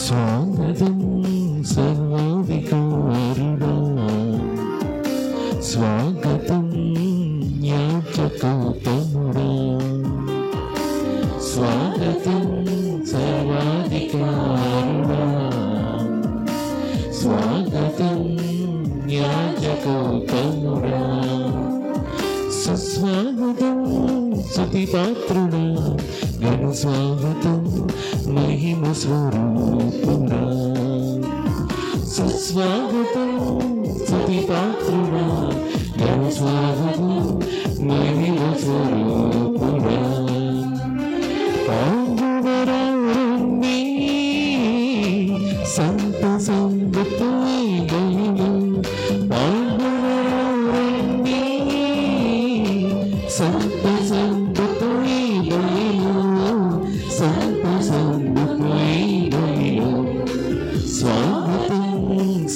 స్వాగతం సర్వాధికారుడా, స్వాగతం యాజకోత్తముడా, స్వాగతం సర్వాధికారుడా, స్వాగతం యాజకోత్తముడా, సుస్వాగతం స్తుతిపాత్రుడా, ఘన స్వాగతం మహిమ స్వరూపుడా, సుస్వాగతం స్తుతిపాత్రుడా, ఘన స్వాగతం మహిమ స్వరూపుడా. పాండువరారండి సంత సంగతులై గైలు, పాండువరారండి సంత సంగతులై గైలు, సంత సంగతులై గైలు. స్వాగతం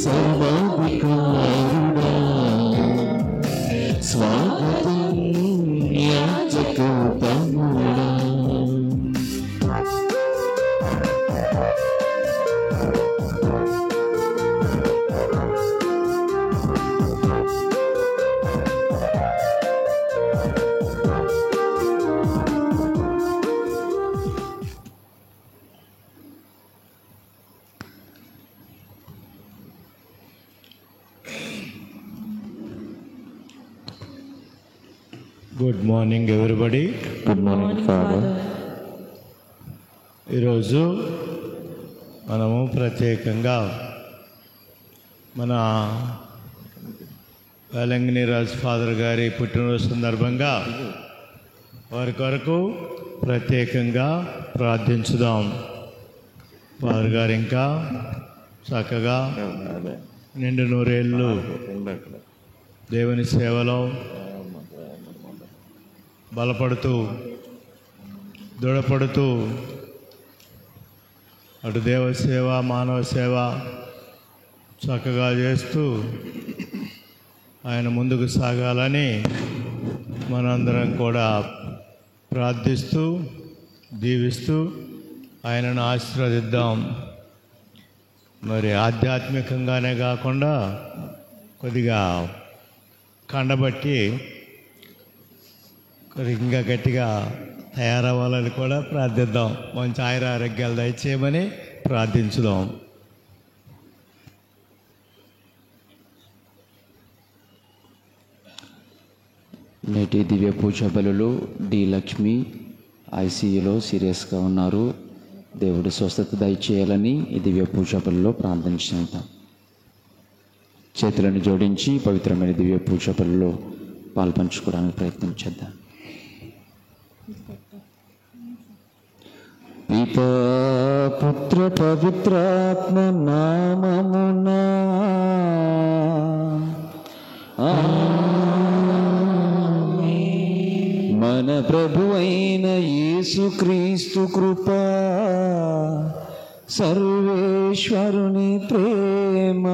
సర్వాధికారుడా, స్వాగతం యాజకోత్తముడా. Good morning everybody. Good morning father. ఈరోజు మనము ప్రత్యేకంగా మన వేలంగిని రాజు ఫాదర్ గారి పుట్టినరోజు సందర్భంగా వారి కొరకు ప్రత్యేకంగా ప్రార్థించుదాం. ఫాదర్ గారు ఇంకా చక్కగా నిండు నూరేళ్ళు దేవుని సేవలో బలపడుతూ దృఢపడుతూ అటు దేవసేవ మానవ సేవ చక్కగా చేస్తూ ఆయన ముందుకు సాగాలని మనందరం కూడా ప్రార్థిస్తూ దీవిస్తూ ఆయనను ఆశీర్వదిద్దాం. మరి ఆధ్యాత్మికంగానే కాకుండా కొద్దిగా కండబట్టి ఇంకా గట్టిగా తయారవ్వాలని కూడా ప్రార్థిద్దాం. మంచి ఆయుర ఆరోగ్యాలు దయచేయమని ప్రార్థించుదాం. నేటి దివ్య పూజ బలులు డి లక్ష్మి ఐసీయూలో సీరియస్గా ఉన్నారు. దేవుడు స్వస్థత దయచేయాలని ఈ దివ్య పూజ బలులో ప్రార్థించుదాం. చేతులను జోడించి పవిత్రమైన దివ్య పూజ బలులో పాల్పంచుకోవడానికి ప్రయత్నం చేద్దాం. పితా పుత్ర పవిత్రాత్మ నామమునా మన ప్రభు అయిన యేసుక్రీస్తు కృప, సర్వేశ్వరుని ప్రేమ,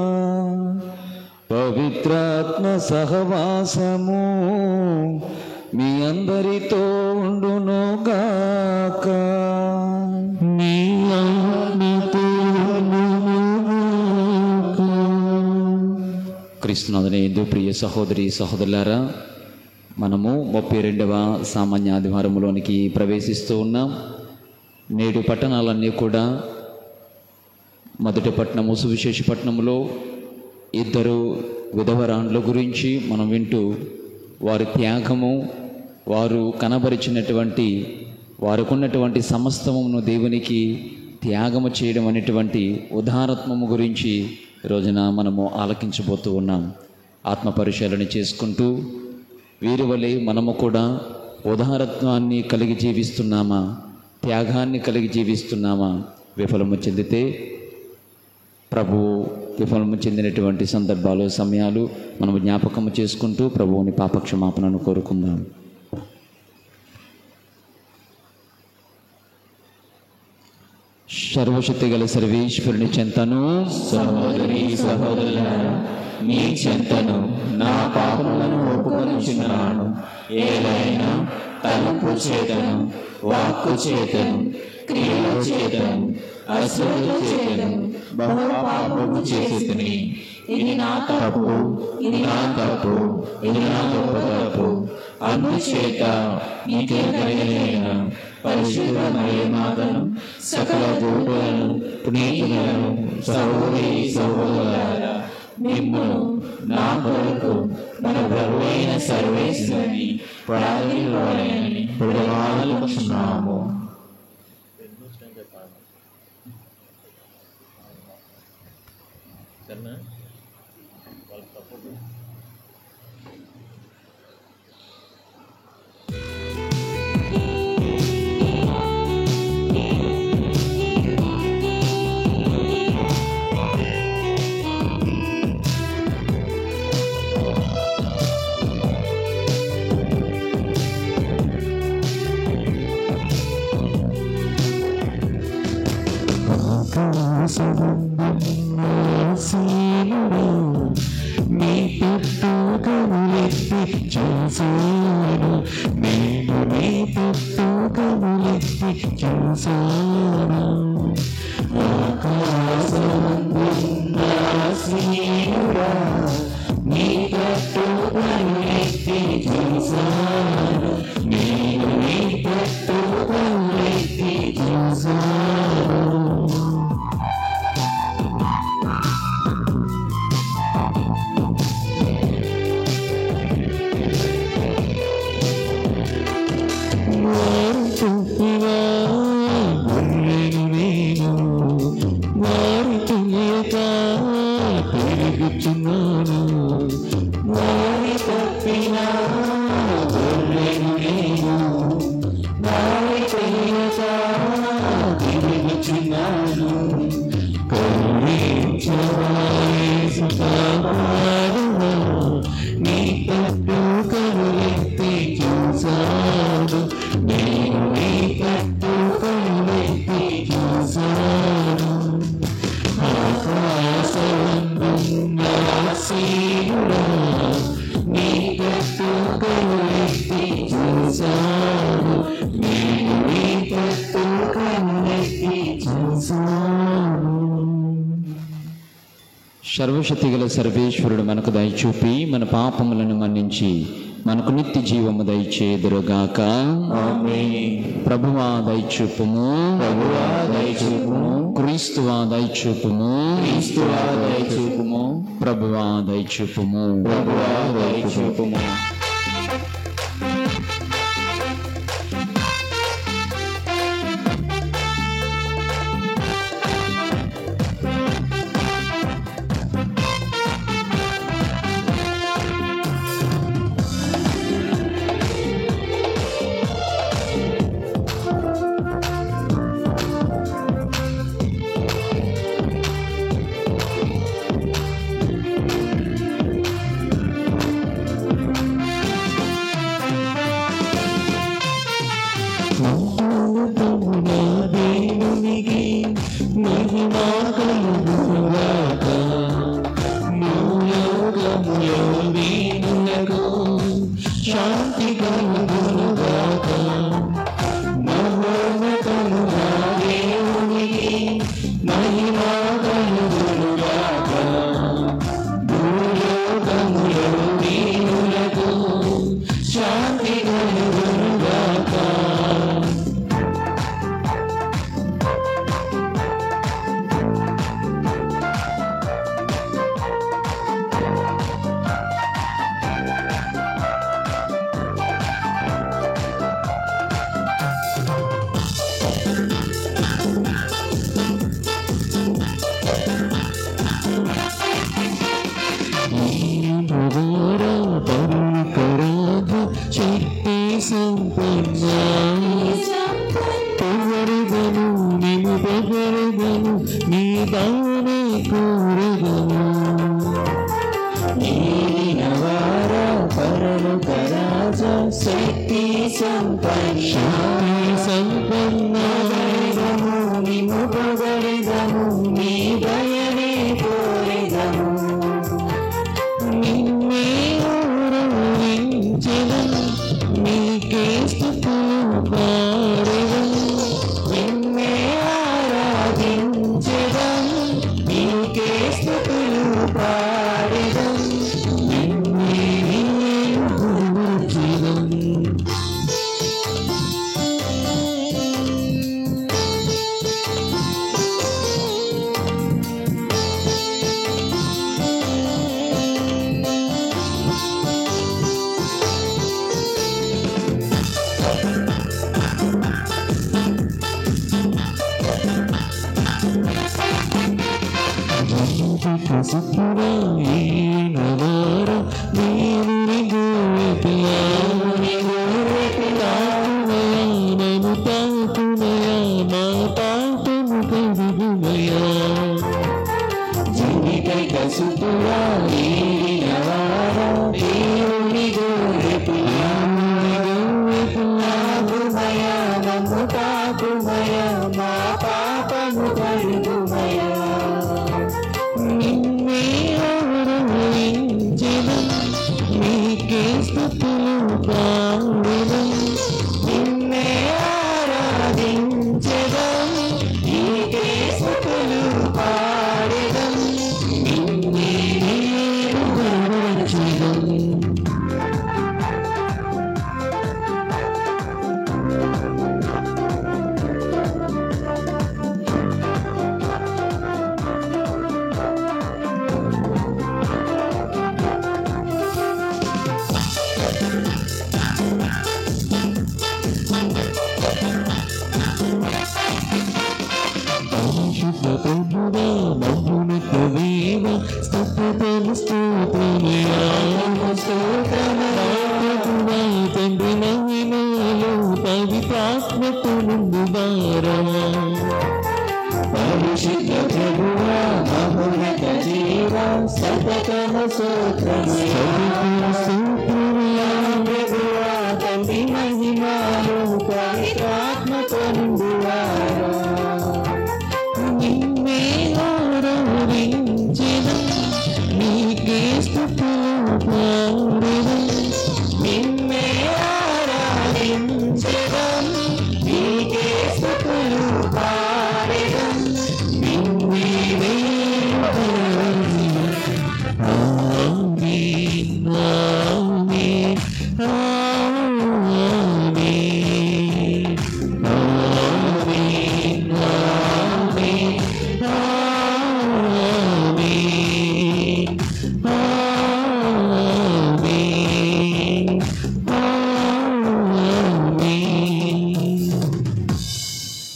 పవిత్రాత్మ సహవాసము మీ అందరితో ఉండును గాక. మీ ఆత్మతో క్రీస్తునాథుని ప్రియ సహోదరి సహోదరులారా, మనము 32వ సామాన్య ఆదివారంలోనికి ప్రవేశిస్తూ ఉన్నాం. నేడు పట్టణాలన్నీ కూడా మొదటి పట్టణము సువిశేష పట్టణంలో 2 విధవరాండ్ల గురించి మనం వింటూ వారి త్యాగము, వారు కనబరిచినటువంటి వారికున్నటువంటి సమస్తమును దేవునికి త్యాగము చేయడం అనేటువంటి ఉదారత్వము గురించి రోజున మనము ఆలకించబోతూ ఉన్నాం. ఆత్మ పరిశీలన చేసుకుంటూ వీరి వలె మనము కూడా ఉదారత్వాన్ని కలిగి జీవిస్తున్నామా, త్యాగాన్ని కలిగి జీవిస్తున్నామా? విఫలము చెందితే ప్రభువు విఫలము చెందినటువంటి సందర్భాలు సమయాలు మనము జ్ఞాపకము చేసుకుంటూ ప్రభువుని పాపక్షమాపణను కోరుకుందాం. సర్వశక్తి గల సర్వేశ్వరుని చెంతను సహోదరి సహోదరులారా, మీ చెంతను నా పాపములను ఒప్పుకొనుచున్నాను. ఏదైనా తలంపు చేతను, వాక్కు చేతను, క్రియల చేతను, అశ్రద్ధ చేతను బహు పాపము చేసితిని. ఇది నా తప్పు, ఇది నా తప్పు, ఇది నా గొప్ప తప్పు. అందుచేత నీకే కలిగిన పరిశుద్ధ మరియమాతను, సకల దూతలను, పునీతులను, సహోదరి సహోదరులారా, మిమ్మును నా కొరకు మన ప్రభువైన సర్వేశ్వరుని ప్రార్థించువాలని ప్రతిమాలుకొనుచున్నాము. నీ పుట్టుకములెత్తి చూసాను, నేను నీ పుట్టుకములెత్తి చూసాను. ఆకాశమందున్న సీనుడా, నీ పుట్టుకములెత్తి చూసాను, నేను నీ పుట్టుకములెత్తి చూసాను. వారి తెలియక పెరుగుతున్నాను, వారి తప్పిన గొర్రెను నేను, వారి తెలియక పెరుగుతున్నాను. కరుణించవాయేసు కాపాడునా, నీ పుట్టుకములెత్తి చూసాను, నేను నీ పుట్టుకములెత్తి చూసాను. ఆకాశమందున్న సీనుడా, నీ పుట్టుకములెత్తి చూసాను, నేను నీ పుట్టుకములెత్తి చూసాను. సర్వశక్తిగల సర్వేశ్వరుడు మనకు దయచూపి మన పాపములను మన్నించి మనకు నిత్య జీవము దయచేదురుగాక. ఆమేన్. ప్రభువా దయచూపుము, ప్రభువా దయచూపుము, క్రీస్తువా దయచూపుము, క్రీస్తువా దయచూపుము, ప్రభువా దయచూపుము. ప్రభువా దయచూపుము. దేవునికి మహిమా కలుగుగాక. భూలోకములో వీనులకు శాంతి కలుగుగాక. మహోన్నతముగా దేవునికి మహిమా కలుగుగాక. భూలోకములో వీనులకు శాంతి కలుగుగాక. శక్తి సంపన్న పొగరుగను, నిన్ను పొగరుగను, నీ దానే కోరగను. ఏలినవార పరలోక రాజా, శక్తి సంపన్న, నిన్ను పొగరుగను, నీ దయనే కోరగను. నిన్నే ఆరాధించెదను, నీకే స్తుతి సుతుడా ఏలిన వారా దేవుని గొర్రె పిల్ల ఆగుమయా మమ్ము తాకుమయా మా పాపము కడుగుమయా నిన్నే ఆరాధించెదం నీకే స్తుతులు పాడెదం నిన్నే ఆరాధించెదం నీకే స్తుతులు పాడెదం నిన్నే గౌరవించెదం ప్రభువా మహోన్నత దేవ స్తుతులు స్తోత్రమయా స్తోత్రమయా ప్రభువా తండ్రి మహిమలో పవిత్రాత్మతో నిండువారమా పరిశుద్ధ ప్రభువా మహోన్నత దేవ సతతమ స్తోత్రమయా ప్రభువా తండ్రి మహిమలో పవిత్రాత్మతో నిండువారమా నిన్నే ఆరాధించెదం నీకే స్తుతులు పాడెదం నిన్నే ఆరాధించెదం నీకే స్తుతులు పాడెదం నిన్నే ఆమేన్ ఆమేన్ ఆమేన్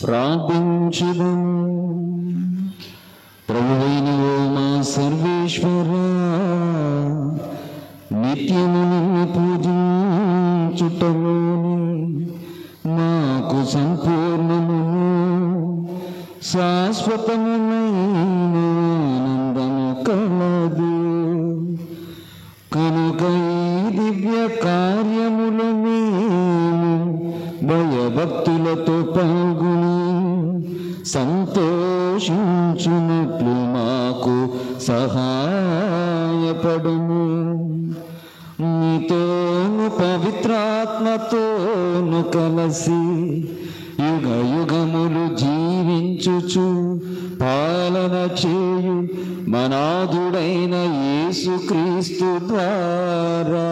ప్రార్థించుదం. ప్రభువైన ఓ మా సర్వేశ్వరా, నిత్యము నిన్ను పూజించుటలోని మాకు సంపూర్ణము శాశ్వతమునైన ఆనందము కలదు. కనుక ఈ దివ్య కార్యములు మేము భయభక్తులతో పాల్గొని సంతోషించున్నట్లు మాకు సహాయపడుము. నీతోను పవిత్రాత్మతోను కలసి యుగ యుగములు జీవించుచు పాలన చేయు మనాథుడైన యేసుక్రీస్తు ద్వారా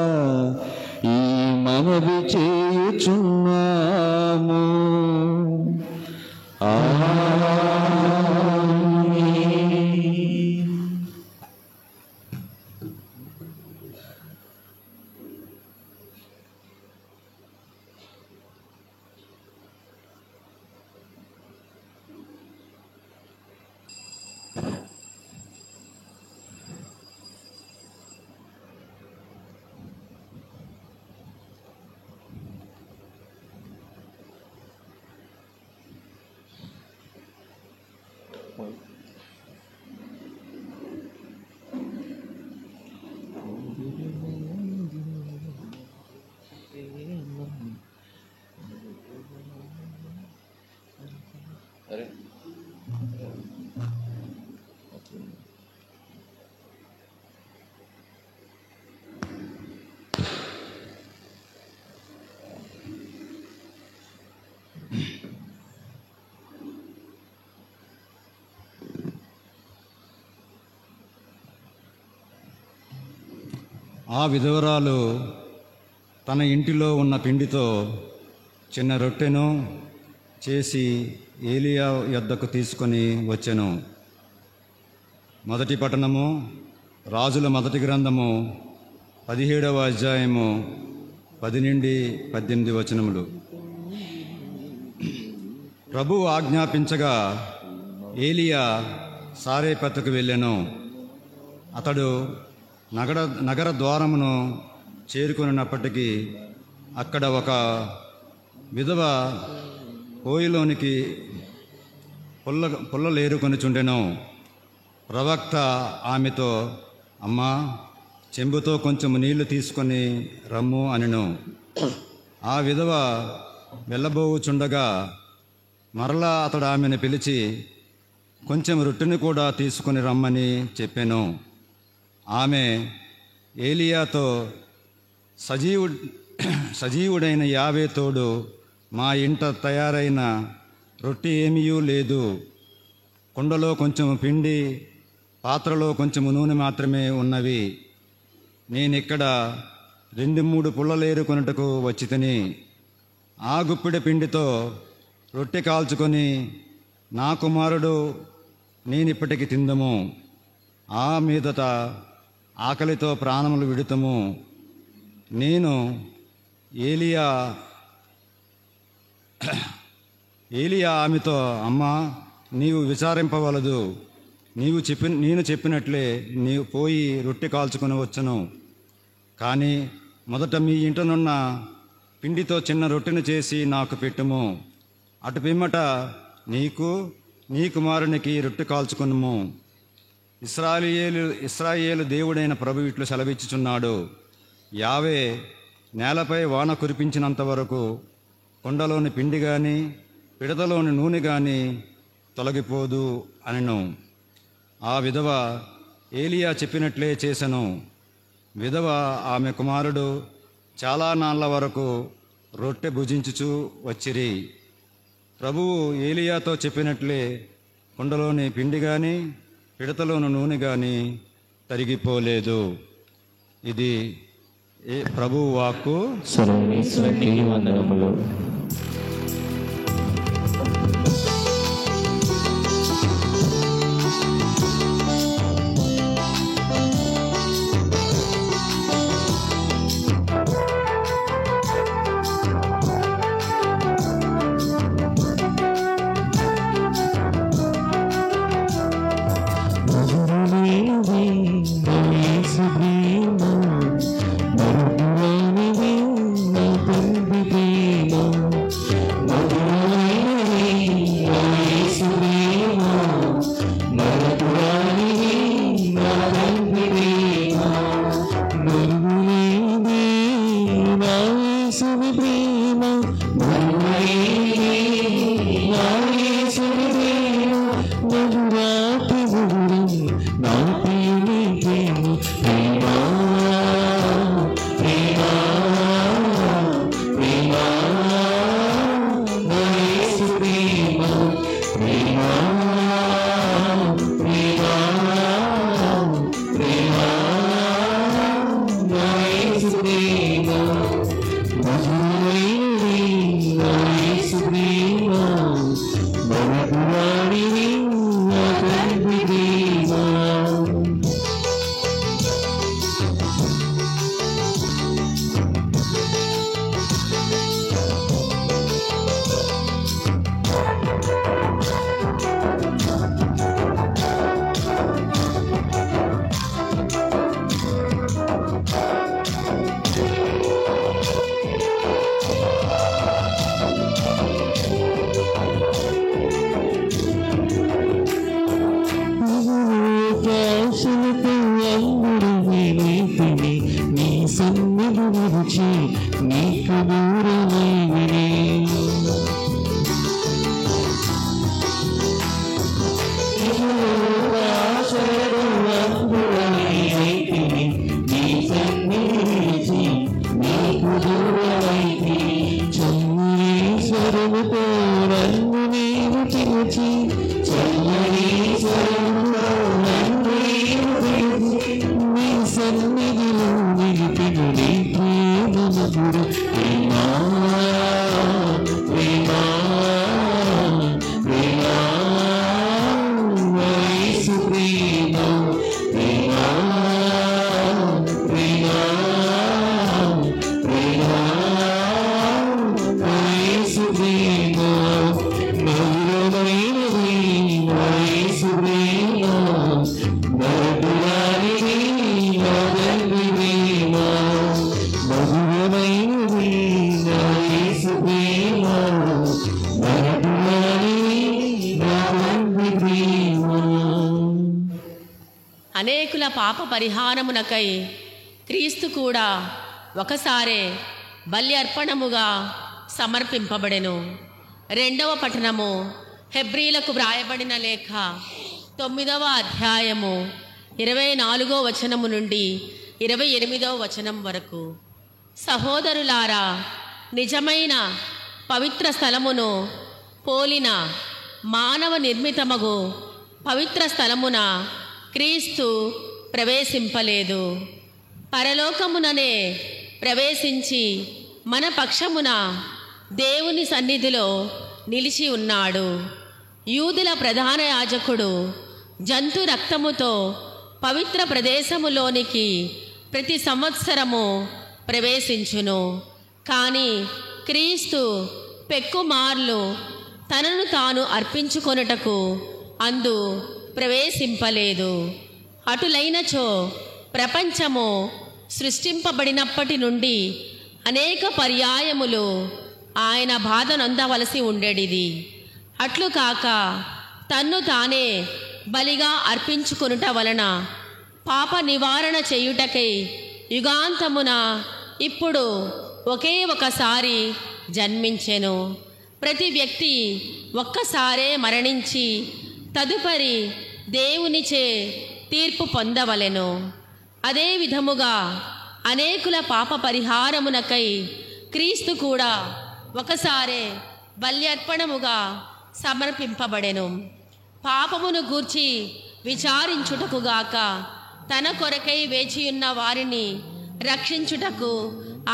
ఈ మనవి చేయుచున్నాము. ఆ విధవరాలు తన ఇంటిలో ఉన్న పిండితో చిన్న రొట్టెను చేసి ఏలియా యొద్దకు తీసుకొని వచ్చెను. మొదటి పట్టణము రాజుల మొదటి గ్రంథము 17వ అధ్యాయము 10 నుండి 18 వచనములు. ప్రభువు ఆజ్ఞాపించగా ఏలియా సారేపతుకు వెళ్ళెను. అతడు నగర ద్వారమును చేరుకున్నప్పటికీ అక్కడ ఒక విధవ పోయిలోనికి పుల్లలేరుకొని చుండెను. ప్రవక్త ఆమెతో, అమ్మా, చెంబుతో కొంచెం నీళ్లు తీసుకొని రమ్ము అనెను. ఆ విధవ వెళ్ళబోవుచుండగా మరలా అతడు ఆమెను పిలిచి కొంచెం రొట్టెని కూడా తీసుకొని రమ్మని చెప్పాను. ఆమె ఏలియాతో, సజీవుడైన యావే తోడు మా ఇంట తయారైన రొట్టె ఏమీ లేదు. కుండలో కొంచెం పిండి, పాత్రలో కొంచెం నూనె మాత్రమే ఉన్నవి. నేనిక్కడ 2-3 పుల్లలేరుకొనుటకు వచ్చి తిని ఆ గుప్పిడి పిండితో రొట్టె కాల్చుకొని నా కుమారుడు నేనిప్పటికి తిందము. ఆ మీదట ఆకలితో ప్రాణములు విడుతము. నేను ఏలియా ఆమెతో, అమ్మా, నీవు విచారింపవలదు. నేను చెప్పినట్లే నీవు పోయి రొట్టె కాల్చుకొని వచ్చును. కానీ మొదట మీ ఇంటనున్న పిండితో చిన్న రొట్టెను చేసి నాకు పెట్టుము. అటు పిమ్మట నీకు నీ కుమారునికి రొట్టె కాల్చుకునుము. ఇశ్రాయేలు దేవుడైన ప్రభు ఇట్లు సెలవిచ్చుచున్నాడు, యావే నేలపై వాన కురిపించినంత వరకు కుండలోని పిండి కానీ పిడతలోని నూనె కానీ తొలగిపోదు అనెను. ఆ విధవ ఏలియా చెప్పినట్లే చేసెను. విధవ ఆమె కుమారుడు చాలా నాళ్ల వరకు రొట్టె భుజించుచూ వచ్చిరి. ప్రభువు ఏలియాతో చెప్పినట్లే కుండలోని పిండి కానీ పిడతలోని నూనె కానీ తరిగిపోలేదు. ఇది ప్రభువు వాక్కు. సర్వేశ్వరునికి వందనములు. ప్రేమ అనేకుల పాప పరిహారమునకై క్రీస్తు కూడా ఒకసారే బలి అర్పణముగా సమర్పింపబడెను. రెండవ పఠనము హెబ్రీలకు వ్రాయబడిన లేఖ 9వ అధ్యాయము 24వ వచనము నుండి 28వ వచనం వరకు. సహోదరులారా, నిజమైన పవిత్ర స్థలమును పోలిన మానవ నిర్మితమగు పవిత్ర స్థలమున క్రీస్తు ప్రవేశింపలేదు. పరలోకముననే ప్రవేశించి మన పక్షమున దేవుని సన్నిధిలో నిలిచి ఉన్నాడు. యూదుల ప్రధాన యాజకుడు జంతు రక్తముతో పవిత్ర ప్రదేశములోనికి ప్రతి సంవత్సరము ప్రవేశించును. కానీ క్రీస్తు పెక్కుమార్లు తనను తాను అర్పించుకొనుటకు అందు ప్రవేశింపలేదు. అటులైనచో ప్రపంచము సృష్టింపబడినప్పటి నుండి అనేక పర్యాయములు ఆయన బాధ నొందవలసి ఉండేది. అట్లు కాక తన్ను తానే బలిగా అర్పించుకొనుట వలన పాప నివారణ చేయుటకై యుగాంతమున ఇప్పుడు ఒకే ఒకసారి జన్మించెను. ప్రతి వ్యక్తి ఒక్కసారే మరణించి తదుపరి దేవునిచే తీర్పు పొందవలెను. అదే విధముగా అనేకుల పాప పరిహారమునకై క్రీస్తు కూడా ఒకసారే బల్యర్పణముగా సమర్పింపబడెను. పాపమును గూర్చి విచారించుటకుగాక తన కొరకై వేచియున్న వారిని రక్షించుటకు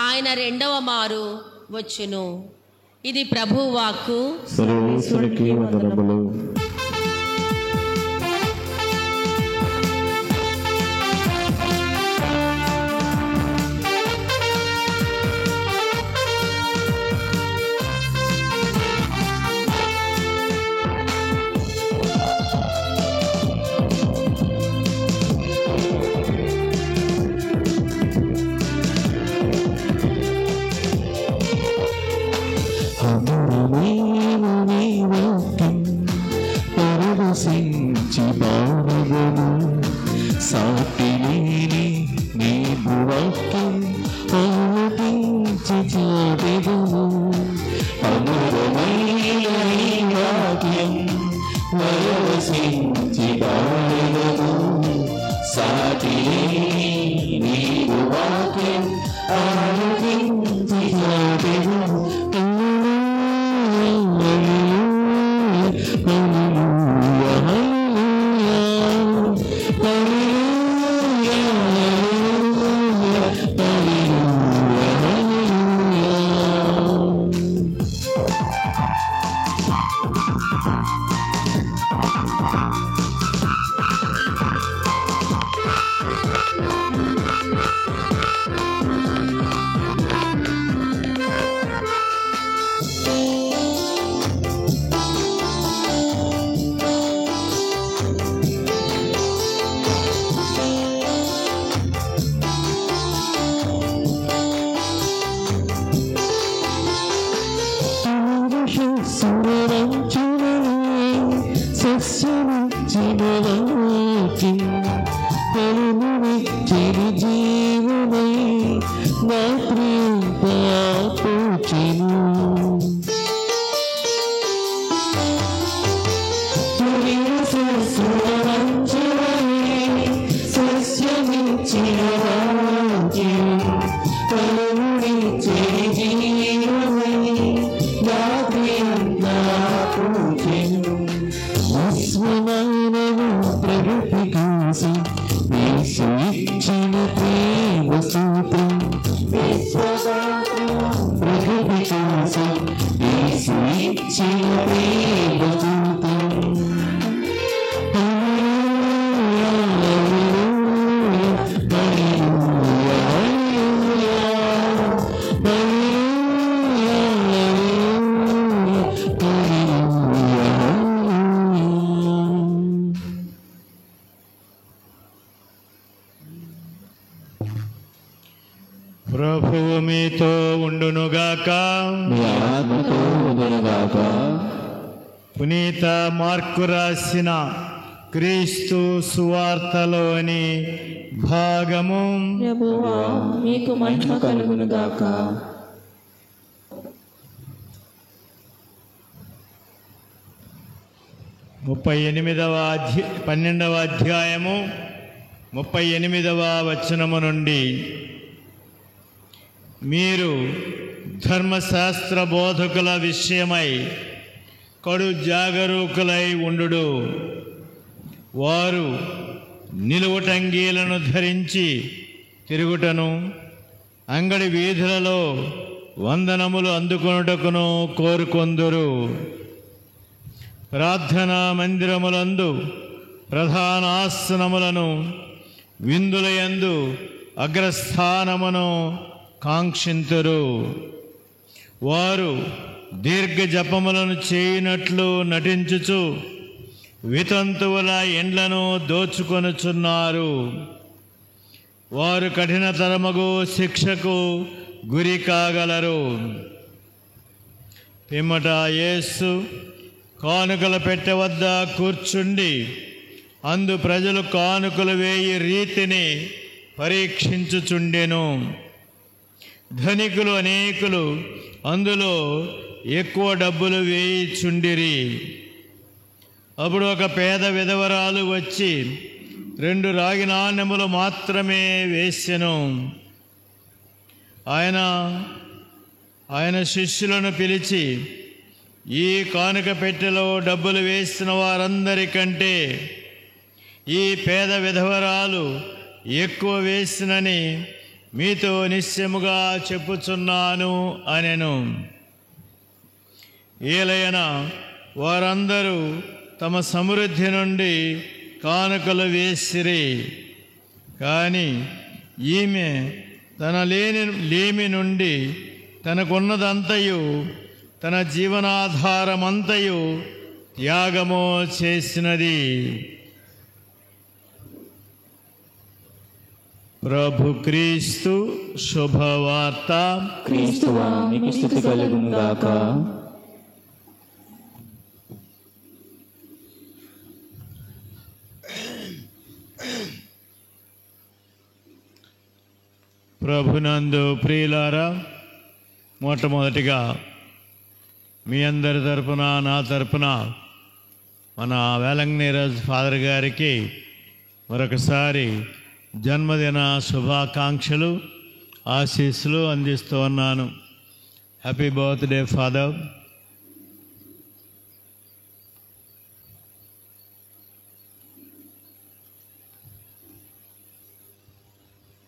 ఆయన రెండవ మారు వచ్చును. ఇది ప్రభువాక్కు. సర్వేశ్వరునికి వందనములు. ప్రభువు మీతో ఉండునుగాక. మీ ఆత్మతో ఉండునుగాక. పునీత మార్కు రాసిన క్రీస్తు సువార్తలోని భాగము. ప్రభువా మీకు మహిమ కలుగును గాక. 12వ అధ్యాయము 38వ వచనము నుండి, మీరు ధర్మశాస్త్ర బోధకుల విషయమై కడు జాగరూకులై ఉండు. వారు నిలువుటంగీలను ధరించి తిరుగుటను, అంగడి వీధులలో వందనములు అందుకొనుటకును కోరుకొందురు. ప్రార్థనా మందిరములందు ప్రధాన ఆసనములను, విందులయందు అగ్రస్థానమును కాంక్షింతురు. వారు దీర్ఘ జపములను చేయునట్లు నటించుచు వితంతువుల ఎండ్లను దోచుకొనుచున్నారు. వారు కఠినతరమగు శిక్షకు గురి కాగలరు. పిమ్మట యేసు కానుకల పెట్టె వద్ద కూర్చుండి అందు ప్రజలు కానుకలు వేయి రీతిని పరీక్షించుచుండెను. ధనికులు అనేకులు అందులో ఎక్కువ డబ్బులు వేయిచుండిరి. అప్పుడు ఒక పేద విధవరాలు వచ్చి 2 రాగి నాణెములు మాత్రమే వేసెను. ఆయన శిష్యులను పిలిచి, ఈ కానుక పెట్టెలో డబ్బులు వేసిన వారందరికంటే ఈ పేద విధవరాలు ఎక్కువ వేసినని మీతో నిశ్చయముగా చెప్పుచున్నాను అనెను. ఏలయన వారందరూ తమ సమృద్ధి నుండి కానుకలు వేసిరి. కానీ ఈమె తన లేమి నుండి తనకున్నదంతయు, తన జీవనాధారమంతయు త్యాగము చేసినది. ప్రభు క్రీస్తు శుభవార్త. క్రీస్తువా మీకు స్తుతి కలుగును గాక. ప్రభునందు ప్రియులారా, మొట్టమొదటిగా మీ అందరి తరపున, నా తరపున మన వేలంగినీరాజ్ ఫాదర్ గారికి మరొకసారి జన్మదిన శుభాకాంక్షలు, ఆశీస్సులు అందిస్తూ ఉన్నాను. Happy birthday father.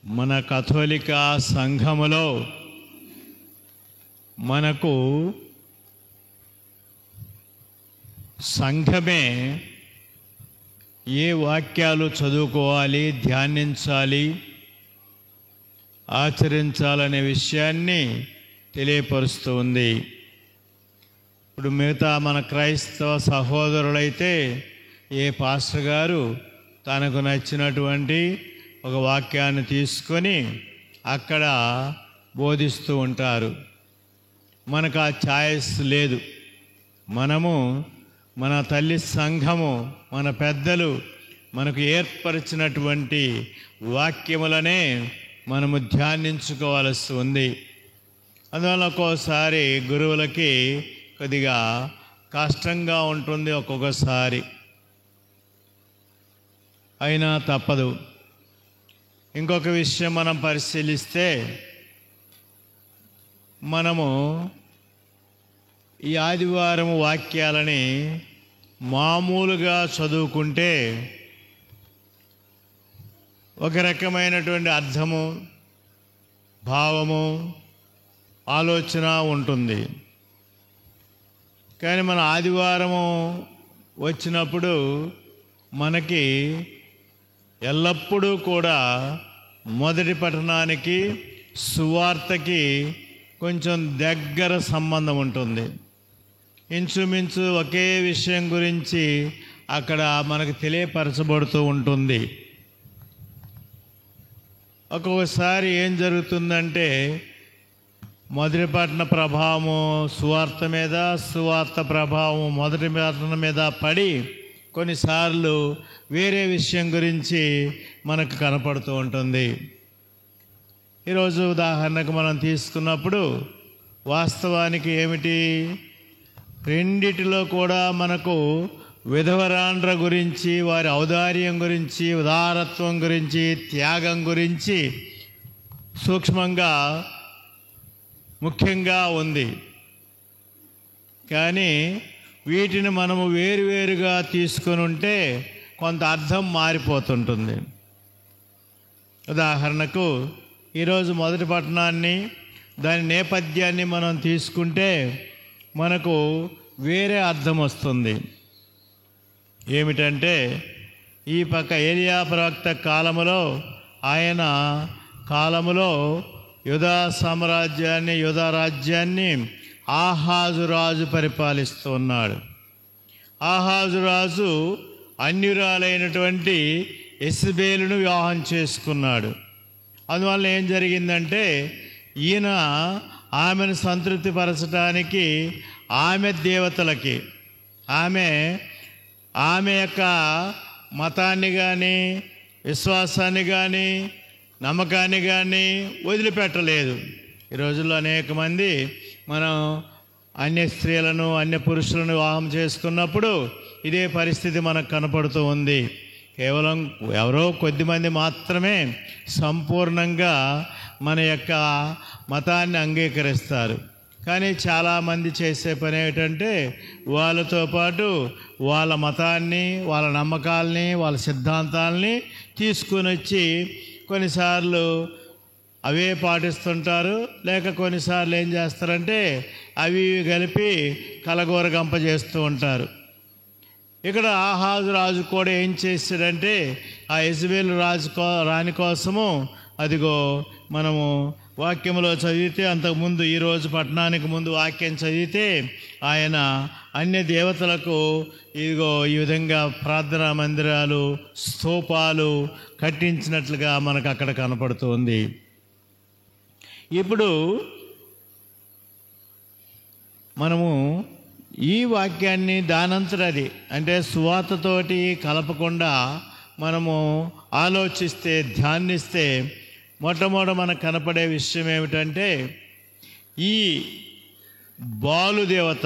మన కథోలిక సంఘములో మనకు సంఘమే ఏ వాక్యాలు చదువుకోవాలి, ధ్యానించాలి, ఆచరించాలనే విషయాన్ని తెలియపరుస్తూ ఉంది. ఇప్పుడు మిగతా మన క్రైస్తవ సహోదరులైతే ఏ పాస్టర్ గారు తనకు నచ్చినటువంటి ఒక వాక్యాన్ని తీసుకొని అక్కడ బోధిస్తూ ఉంటారు. మనకు ఆ ఛాయిస్ లేదు. మనము మన తల్లి సంఘము, మన పెద్దలు మనకు ఏర్పరిచినటువంటి వాక్యములనే మనము ధ్యానించుకోవాల్సి ఉంది. అందువల్ల ఒక్కోసారి గురువులకి కొద్దిగా కష్టంగా ఉంటుంది ఒక్కొక్కసారి, అయినా తప్పదు. ఇంకొక విషయం మనం పరిశీలిస్తే, మనము ఈ ఆదివారం వాక్యాలని మామూలుగా చదువుకుంటే ఒక రకమైనటువంటి అర్థము, భావము, ఆలోచన ఉంటుంది. కానీ మన ఆదివారము వచ్చినప్పుడు మనకి ఎల్లప్పుడూ కూడా మొదటి పఠనానికి, సువార్తకి కొంచెం దగ్గర సంబంధం ఉంటుంది. ఇంచుమించు ఒకే విషయం గురించి అక్కడ మనకు తెలియపరచబడుతూ ఉంటుంది. ఒక్కొక్కసారి ఏం జరుగుతుందంటే, మొదటి పఠన ప్రభావము సువార్త మీద, సువార్త ప్రభావం మొదటి పఠనం మీద పడి కొన్నిసార్లు వేరే విషయం గురించి మనకు కనపడుతూ ఉంటుంది. ఈరోజు ఉదాహరణకు మనం తీసుకున్నప్పుడు వాస్తవానికి ఏమిటి, రెండిటిలో కూడా మనకు విధవరాండ్ర గురించి, వారి ఔదార్యం గురించి, ఉదారత్వం గురించి, త్యాగం గురించి సూక్ష్మంగా ముఖ్యంగా ఉంది. కానీ వీటిని మనము వేరువేరుగా తీసుకొని ఉంటే కొంత అర్థం మారిపోతుంటుంది. ఉదాహరణకు ఈరోజు మొదటి పట్టణాన్ని, దాని నేపథ్యాన్ని మనం తీసుకుంటే మనకు వేరే అర్థం వస్తుంది. ఏమిటంటే, ఈ పక్క ఏలియా ప్రవక్త కాలములో, ఆయన కాలములో యూదా సామ్రాజ్యాన్ని, యూదా రాజ్యాన్ని ఆహాజు రాజు పరిపాలిస్తూ ఉన్నాడు. ఆహాజు రాజు అన్యురాలైనటువంటి యెజబెలును వివాహం చేసుకున్నాడు. అందువల్ల ఏం జరిగిందంటే, ఈయన ఆమెను సంతృప్తిపరచడానికి ఆమె దేవతలకి, ఆమె యొక్క మతాన్ని కానీ, విశ్వాసాన్ని కానీ, నమ్మకాన్ని కానీ వదిలిపెట్టలేదు. ఈ రోజుల్లో అనేక మంది మనం అన్య స్త్రీలను, అన్య పురుషులను వివాహం చేసుకున్నప్పుడు ఇదే పరిస్థితి మనకు కనపడుతూ ఉంది. కేవలం ఎవరో కొద్దిమంది మాత్రమే సంపూర్ణంగా మన యొక్క మతాన్ని అంగీకరిస్తారు. కానీ చాలామంది చేసే పని ఏమిటంటే, వాళ్ళతో పాటు వాళ్ళ మతాన్ని, వాళ్ళ నమ్మకాలని, వాళ్ళ సిద్ధాంతాలని తీసుకుని వచ్చి కొన్నిసార్లు అవే పాటిస్తుంటారు. లేక కొన్నిసార్లు ఏం చేస్తారంటే అవి కలిపి కలగోరగంపజేస్తూ ఉంటారు. ఇక్కడ ఆహాజు రాజు కూడా ఏం చేశాడంటే, ఆ యెజబెలు రాణి కోసము, అదిగో మనము వాక్యంలో చదివితే, అంతకుముందు ఈరోజు పట్టణానికి ముందు వాక్యం చదివితే, ఆయన అన్య దేవతలకు ఇదిగో ఈ విధంగా ప్రార్థనా మందిరాలు, స్తూపాలు కట్టించినట్లుగా మనకు అక్కడ కనపడుతుంది. ఇప్పుడు మనము ఈ వాక్యాన్ని దానంతరది, అంటే సువార్తతోటి కలపకుండా మనము ఆలోచిస్తే, ధ్యానిస్తే మొట్టమొదట మనకు కనపడే విషయం ఏమిటంటే, ఈ బాలుదేవత,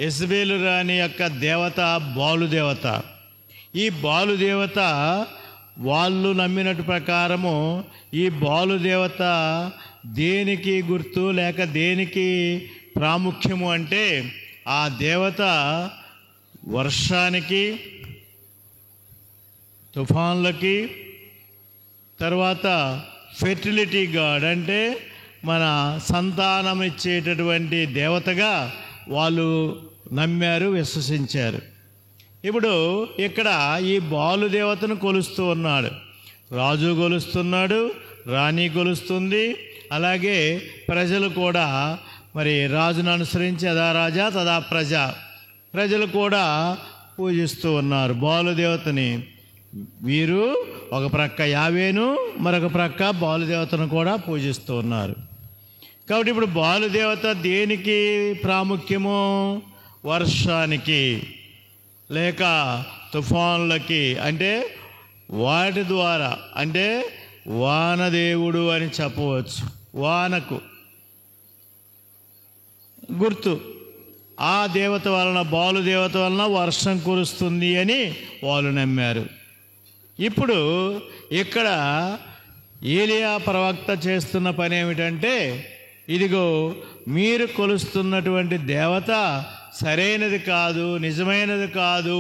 యెజబెలు రాణి యొక్క దేవత బాలుదేవత. ఈ బాలుదేవత వాళ్ళు నమ్మినట్టు ప్రకారము ఈ బాలుదేవత దేనికి గుర్తు, లేక దేనికి ప్రాముఖ్యము అంటే, ఆ దేవత వర్షానికి, తుఫాన్లకి, తర్వాత ఫెర్టిలిటీ గాడ్ అంటే మన సంతానం ఇచ్చేటటువంటి దేవతగా వాళ్ళు నమ్మారు, విశ్వసించారు. ఇప్పుడు ఇక్కడ ఈ బాలుదేవతను కొలుస్తూ ఉన్నాడు. రాజు కొలుస్తున్నాడు, రాణి కొలుస్తుంది. అలాగే ప్రజలు కూడా మరి రాజును అనుసరించి యథా రాజా తదా ప్రజ, ప్రజలు కూడా పూజిస్తూ ఉన్నారు బాలుదేవతని. వీరు ఒక ప్రక్క యావేను, మరొక ప్రక్క బాలుదేవతను కూడా పూజిస్తూ ఉన్నారు. కాబట్టి ఇప్పుడు బాలుదేవత దేనికి ప్రాముఖ్యము? వర్షానికి, లేక తుఫాన్లకి, అంటే వాటి ద్వారా, అంటే వానదేవుడు అని చెప్పవచ్చు. వానకు గుర్తు. ఆ దేవత వలన, బాలుదేవత వలన వర్షం కురుస్తుంది అని వాళ్ళు నమ్మారు. ఇప్పుడు ఇక్కడ ఏలియా ప్రవక్త చేస్తున్న పని ఏమిటంటే, ఇదిగో మీరు కొలుస్తున్నటువంటి దేవత సరైనది కాదు, నిజమైనది కాదు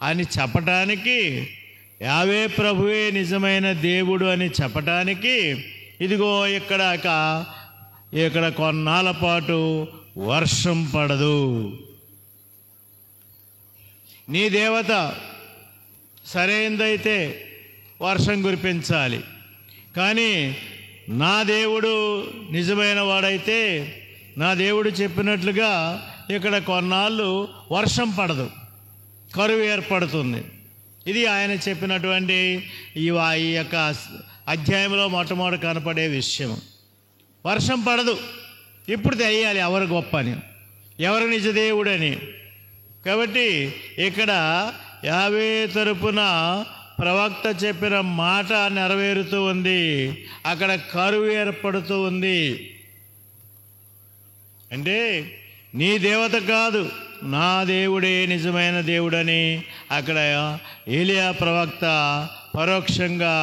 అని చెప్పటానికి, యావే ప్రభువే నిజమైన దేవుడు అని చెప్పటానికి, ఇదిగో ఇక్కడ కొన్నాళ్ళ పాటు వర్షం పడదు. నీ దేవత సరైనదైతే వర్షం కురిపించాలి, కానీ నా దేవుడు నిజమైన వాడైతే, నా దేవుడు చెప్పినట్లుగా ఇక్కడ కొన్నాళ్ళు వర్షం పడదు, కరువు ఏర్పడుతుంది. ఇది ఆయన చెప్పినటువంటి ఈ యొక్క అధ్యాయంలో మొట్టమొదటి కనపడే విషయం. వర్షం పడదు. ఇప్పుడు తెలియాలి ఎవరు గొప్ప అని, ఎవరు నిజదేవుడని. కాబట్టి ఇక్కడ యావే తరపున ప్రవక్త చెప్పిన మాట నెరవేరుతూ ఉంది. అక్కడ కరువు ఏర్పడుతూ ఉంది. అంటే నీ దేవత కాదు, నా దేవుడే నిజమైన దేవుడని అక్కడ ఏలియా ప్రవక్త పరోక్షంగా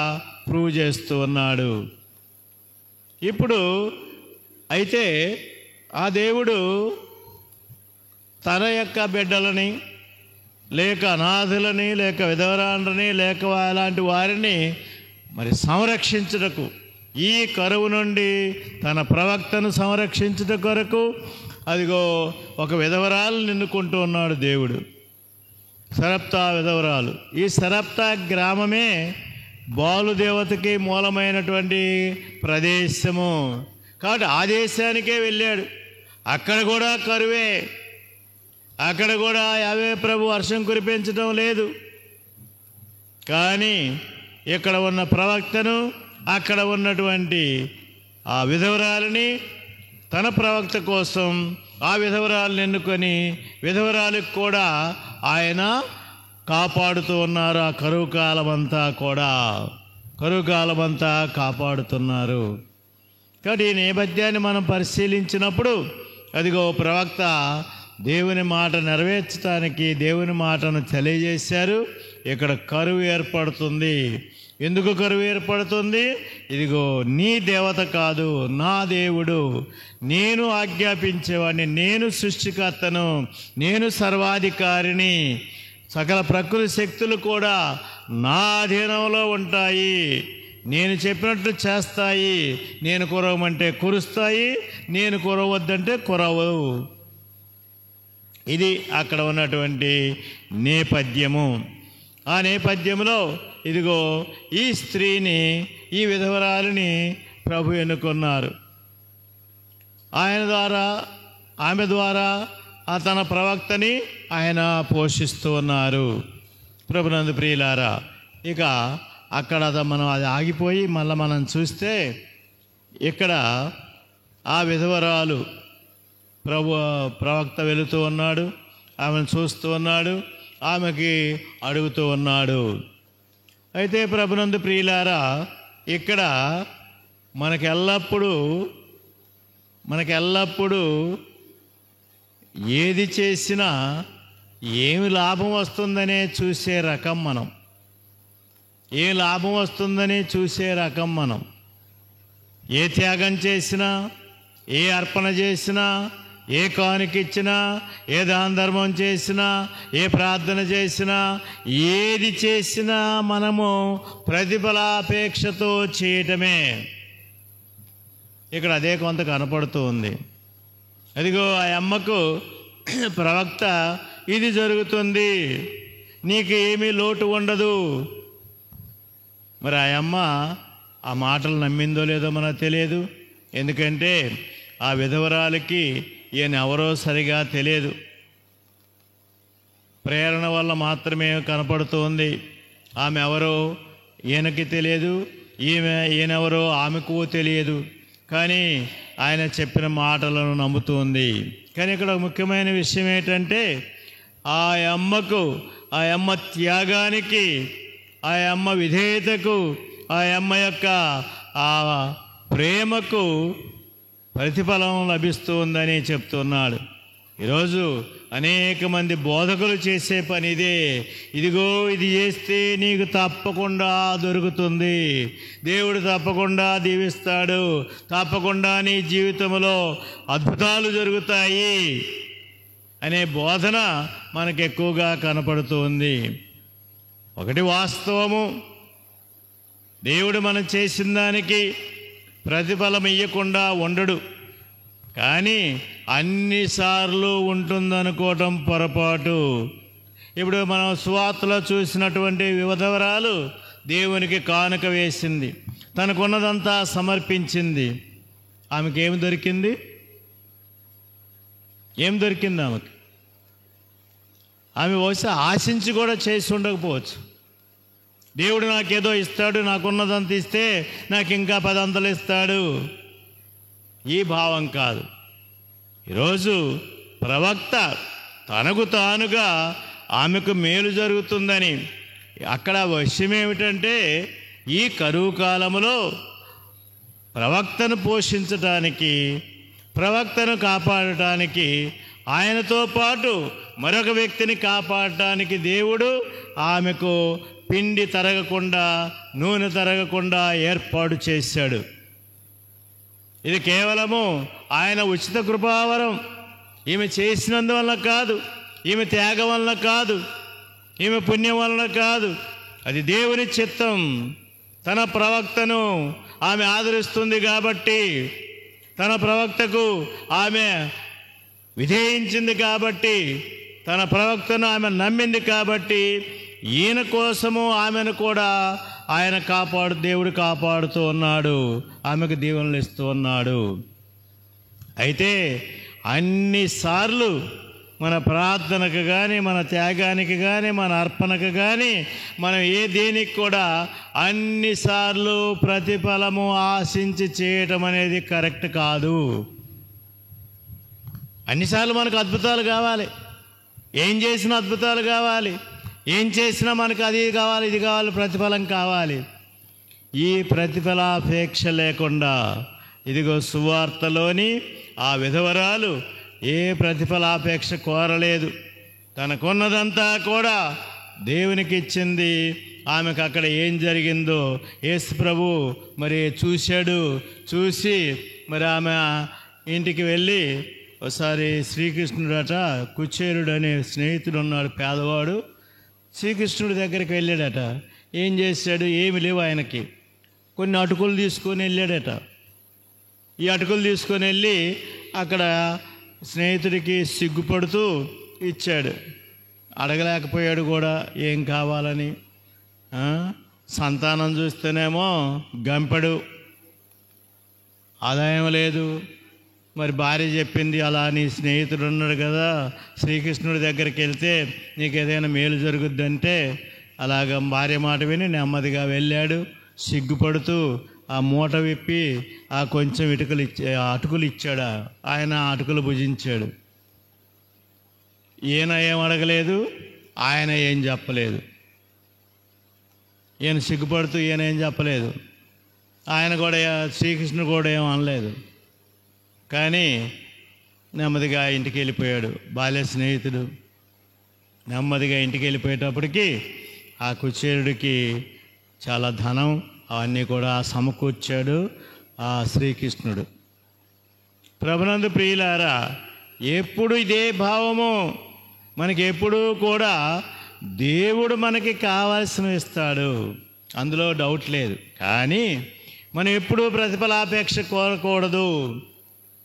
ప్రూవ్ చేస్తూ ఉన్నాడు. ఇప్పుడు అయితే ఆ దేవుడు తన యొక్క బిడ్డలని, లేక అనాథులని, లేక విధవరాండ్రని, లేక అలాంటి వారిని మరి సంరక్షించుటకు, ఈ కరువు నుండి తన ప్రవక్తను సంరక్షించుట కొరకు అదిగో ఒక విధవరాలు నిన్నుకుంటూ ఉన్నాడు దేవుడు. సరప్తా విధవరాలు. ఈ సరప్తా గ్రామమే బాలు దేవతకి మూలమైనటువంటి ప్రదేశము. కాబట్టి ఆ దేశానికే వెళ్ళాడు. అక్కడ కూడా కరువే, అక్కడ కూడా యావే ప్రభు వర్షం కురిపించడం లేదు. కానీ ఇక్కడ ఉన్న ప్రవక్తను, అక్కడ ఉన్నటువంటి ఆ విధవరాలని తన ప్రవక్త కోసం ఆ విధవరాలను ఎన్నుకొని విధవరాలకు కూడా ఆయన కాపాడుతూ ఉన్నారు. ఆ కరువు కాలమంతా కూడా కరువు కాలమంతా కాపాడుతున్నారు. కాబట్టి ఈ నేపథ్యాన్ని మనం పరిశీలించినప్పుడు అదిగో ప్రవక్త దేవుని మాట నెరవేర్చడానికి దేవుని మాటను తెలియజేశారు. ఇక్కడ కరువు ఏర్పడుతుంది. ఎందుకు కరువు ఏర్పడుతుంది? ఇదిగో నీ దేవత కాదు, నా దేవుడు, నేను ఆజ్ఞాపించేవాడిని, నేను సృష్టికర్తను, నేను సర్వాధికారిని, సకల ప్రకృతి శక్తులు కూడా నా అధీనంలో ఉంటాయి, నేను చెప్పినట్టు చేస్తాయి, నేను కురవమంటే కురుస్తాయి, నేను కురవద్దంటే కురవవు. ఇది అక్కడ ఉన్నటువంటి నేపథ్యము. ఆ నేపథ్యంలో ఇదిగో ఈ స్త్రీని, ఈ విధవరాలిని ప్రభు ఎన్నుకున్నారు. ఆమె ద్వారా తన ప్రవక్తని ఆయన పోషిస్తూ ఉన్నారు. ప్రభునందు ప్రియులారా, ఇక అక్కడ మనం అది ఆగిపోయి మళ్ళీ మనం చూస్తే ఇక్కడ ఆ విధవరాలు ప్రవక్త వెళుతూ ఉన్నాడు, ఆమెను చూస్తూ ఉన్నాడు, ఆమెకి అడుగుతూ ఉన్నాడు. అయితే ప్రభునందు ప్రియులారా, ఇక్కడ మనకెల్లప్పుడూ ఏది చేసినా ఏమి లాభం వస్తుందనే చూసే రకం మనం. ఏ లాభం వస్తుందని చూసే రకం మనం. ఏ త్యాగం చేసినా, ఏ అర్పణ చేసినా, ఏ కానుకిచ్చినా, ఏ దాన ధర్మం చేసినా, ఏ ప్రార్థన చేసినా, ఏది చేసినా మనము ప్రతిఫలాపేక్షతో చేయటమే. ఇక్కడ అదే కొంత కనపడుతూ ఉంది. అదిగో ఆ అమ్మకు ప్రవక్త ఇది జరుగుతుంది, నీకు ఏమీ లోటు ఉండదు. మరి ఆ అమ్మ ఆ మాటలు నమ్మిందో లేదో మనకు తెలియదు. ఎందుకంటే ఆ విధవరాలకి ఈయన ఎవరో సరిగా తెలియదు. ప్రేరణ వల్ల మాత్రమే కనపడుతుంది. ఆమె ఎవరో ఈయనకి తెలియదు, ఈయనెవరో ఆమెకు తెలియదు. కానీ ఆయన చెప్పిన మాటలను నమ్ముతుంది. కానీ ఇక్కడ ముఖ్యమైన విషయం ఏంటంటే ఆ అమ్మ త్యాగానికి, ఆ అమ్మ విధేయతకు, ఆ అమ్మ యొక్క ఆ ప్రేమకు ప్రతిఫలం లభిస్తుందని చెప్తున్నాడు. ఈరోజు అనేక మంది బోధకులు చేసే పని ఇదే. ఇదిగో ఇది చేస్తే నీకు తప్పకుండా దొరుకుతుంది, దేవుడు తప్పకుండా దీవిస్తాడు, తప్పకుండా నీ జీవితంలో అద్భుతాలు జరుగుతాయి అనే బోధన మనకు ఎక్కువగా కనపడుతుంది. ఒకటి వాస్తవము, దేవుడు మనం చేసిన దానికి ప్రతిఫలం ఇవ్వకుండా ఉండడు. కానీ అన్నిసార్లు ఉంటుందనుకోవటం పొరపాటు. ఇప్పుడు మనం సువార్తలో చూసినటువంటి విధవరాలు దేవునికి కానుక వేసింది, తనకున్నదంతా సమర్పించింది. ఆమెకి ఏమి దొరికింది? ఏం దొరికింది ఆమెకి? ఆమె బహుశా ఆశించి కూడా చేసి ఉండకపోవచ్చు. దేవుడు నాకేదో ఇస్తాడు, నాకున్నదంత ఇస్తే నాకు ఇంకా 10 అంతలు ఇస్తాడు, ఈ భావం కాదు. ఈరోజు ప్రవక్త తనకు తానుగా ఆమెకు మేలు జరుగుతుందని. అక్కడ విషయం ఏమిటంటే, ఈ కరువు కాలంలో ప్రవక్తను పోషించటానికి, ప్రవక్తను కాపాడటానికి, ఆయనతో పాటు మరొక వ్యక్తిని కాపాడటానికి దేవుడు ఆమెకు పిండి తరగకుండా, నూనె తరగకుండా ఏర్పాటు చేశాడు. ఇది కేవలము ఆయన ఉచిత కృపావరం. ఈమె చేసినందువల్ల కాదు, ఈమె త్యాగం వలన కాదు, ఈమె పుణ్యం వలన కాదు. అది దేవుని చిత్తం. తన ప్రవక్తను ఆమె ఆదరిస్తుంది కాబట్టి, తన ప్రవక్తకు ఆమె విధేయించింది కాబట్టి, తన ప్రవక్తను ఆమె నమ్మింది కాబట్టి, ఈయన కోసము ఆమెను కూడా ఆయన దేవుడు కాపాడుతూ ఉన్నాడు, ఆమెకు దీవెనలు ఇస్తూ ఉన్నాడు. అయితే అన్నిసార్లు మన ప్రార్థనకు కానీ, మన త్యాగానికి కానీ, మన అర్పణకు కానీ, మనం దేనికి కూడా అన్నిసార్లు ప్రతిఫలము ఆశించి చేయటం అనేది కరెక్ట్ కాదు. అన్నిసార్లు మనకు అద్భుతాలు కావాలి, ఏం చేసినా అద్భుతాలు కావాలి, ఏం చేసినా మనకు అది కావాలి, ఇది కావాలి, ప్రతిఫలం కావాలి. ఈ ప్రతిఫలాపేక్ష లేకుండా, ఇదిగో సువార్తలోని ఆ విధవరాలు ఏ ప్రతిఫలాపేక్ష కోరలేదు. తనకున్నదంతా కూడా దేవునికి ఇచ్చింది. ఆమెకు అక్కడ ఏం జరిగిందో యేసు ప్రభు మరి చూశాడు. చూసి మరి ఆమె ఇంటికి వెళ్ళి ఒకసారి శ్రీకృష్ణుడట, కుచేరుడు అనే స్నేహితుడు ఉన్నాడు, పేదవాడు. శ్రీకృష్ణుడి దగ్గరికి వెళ్ళాడట. ఏం చేశాడు? ఏమి లేవు ఆయనకి. కొన్ని అటుకులు తీసుకొని వెళ్ళాడట. ఈ అటుకులు తీసుకొని వెళ్ళి అక్కడ స్నేహితుడికి సిగ్గుపడుతూ ఇచ్చాడు. అడగలేకపోయాడు కూడా ఏం కావాలని. సంతానం చూస్తేనేమో గంపెడు, ఆదాయం లేదు. మరి భార్య చెప్పింది, అలా నీ స్నేహితుడు ఉన్నాడు కదా, శ్రీకృష్ణుడి దగ్గరికి వెళ్తే నీకు ఏదైనా మేలు జరుగుద్దంటే, అలాగ భార్య మాట విని నెమ్మదిగా వెళ్ళాడు. సిగ్గుపడుతూ ఆ మూట విప్పి ఆ కొంచెం అటుకులు ఇచ్చాడు. ఆయన అటుకులు భుజించాడు. ఈయన ఏం అడగలేదు, ఆయన ఏం చెప్పలేదు. ఈయన సిగ్గుపడుతూ ఈయన ఏం చెప్పలేదు. ఆయన కూడా, శ్రీకృష్ణుడు కూడా ఏం అనలేదు. కానీ నెమ్మదిగా ఇంటికి వెళ్ళిపోయాడు. బాల్య స్నేహితుడు నెమ్మదిగా ఇంటికి వెళ్ళిపోయేటప్పటికి ఆ కుచేరుడికి చాలా ధనం అవన్నీ కూడా సమకూర్చాడు ఆ శ్రీకృష్ణుడు. ప్రభునందు ప్రియులారా, ఎప్పుడు ఇదే భావము మనకి ఎప్పుడూ కూడా దేవుడు మనకి కావాల్సినవి ఇస్తాడు, అందులో డౌట్ లేదు. కానీ మనం ఎప్పుడూ ప్రతిఫలాపేక్ష కోరకూడదు.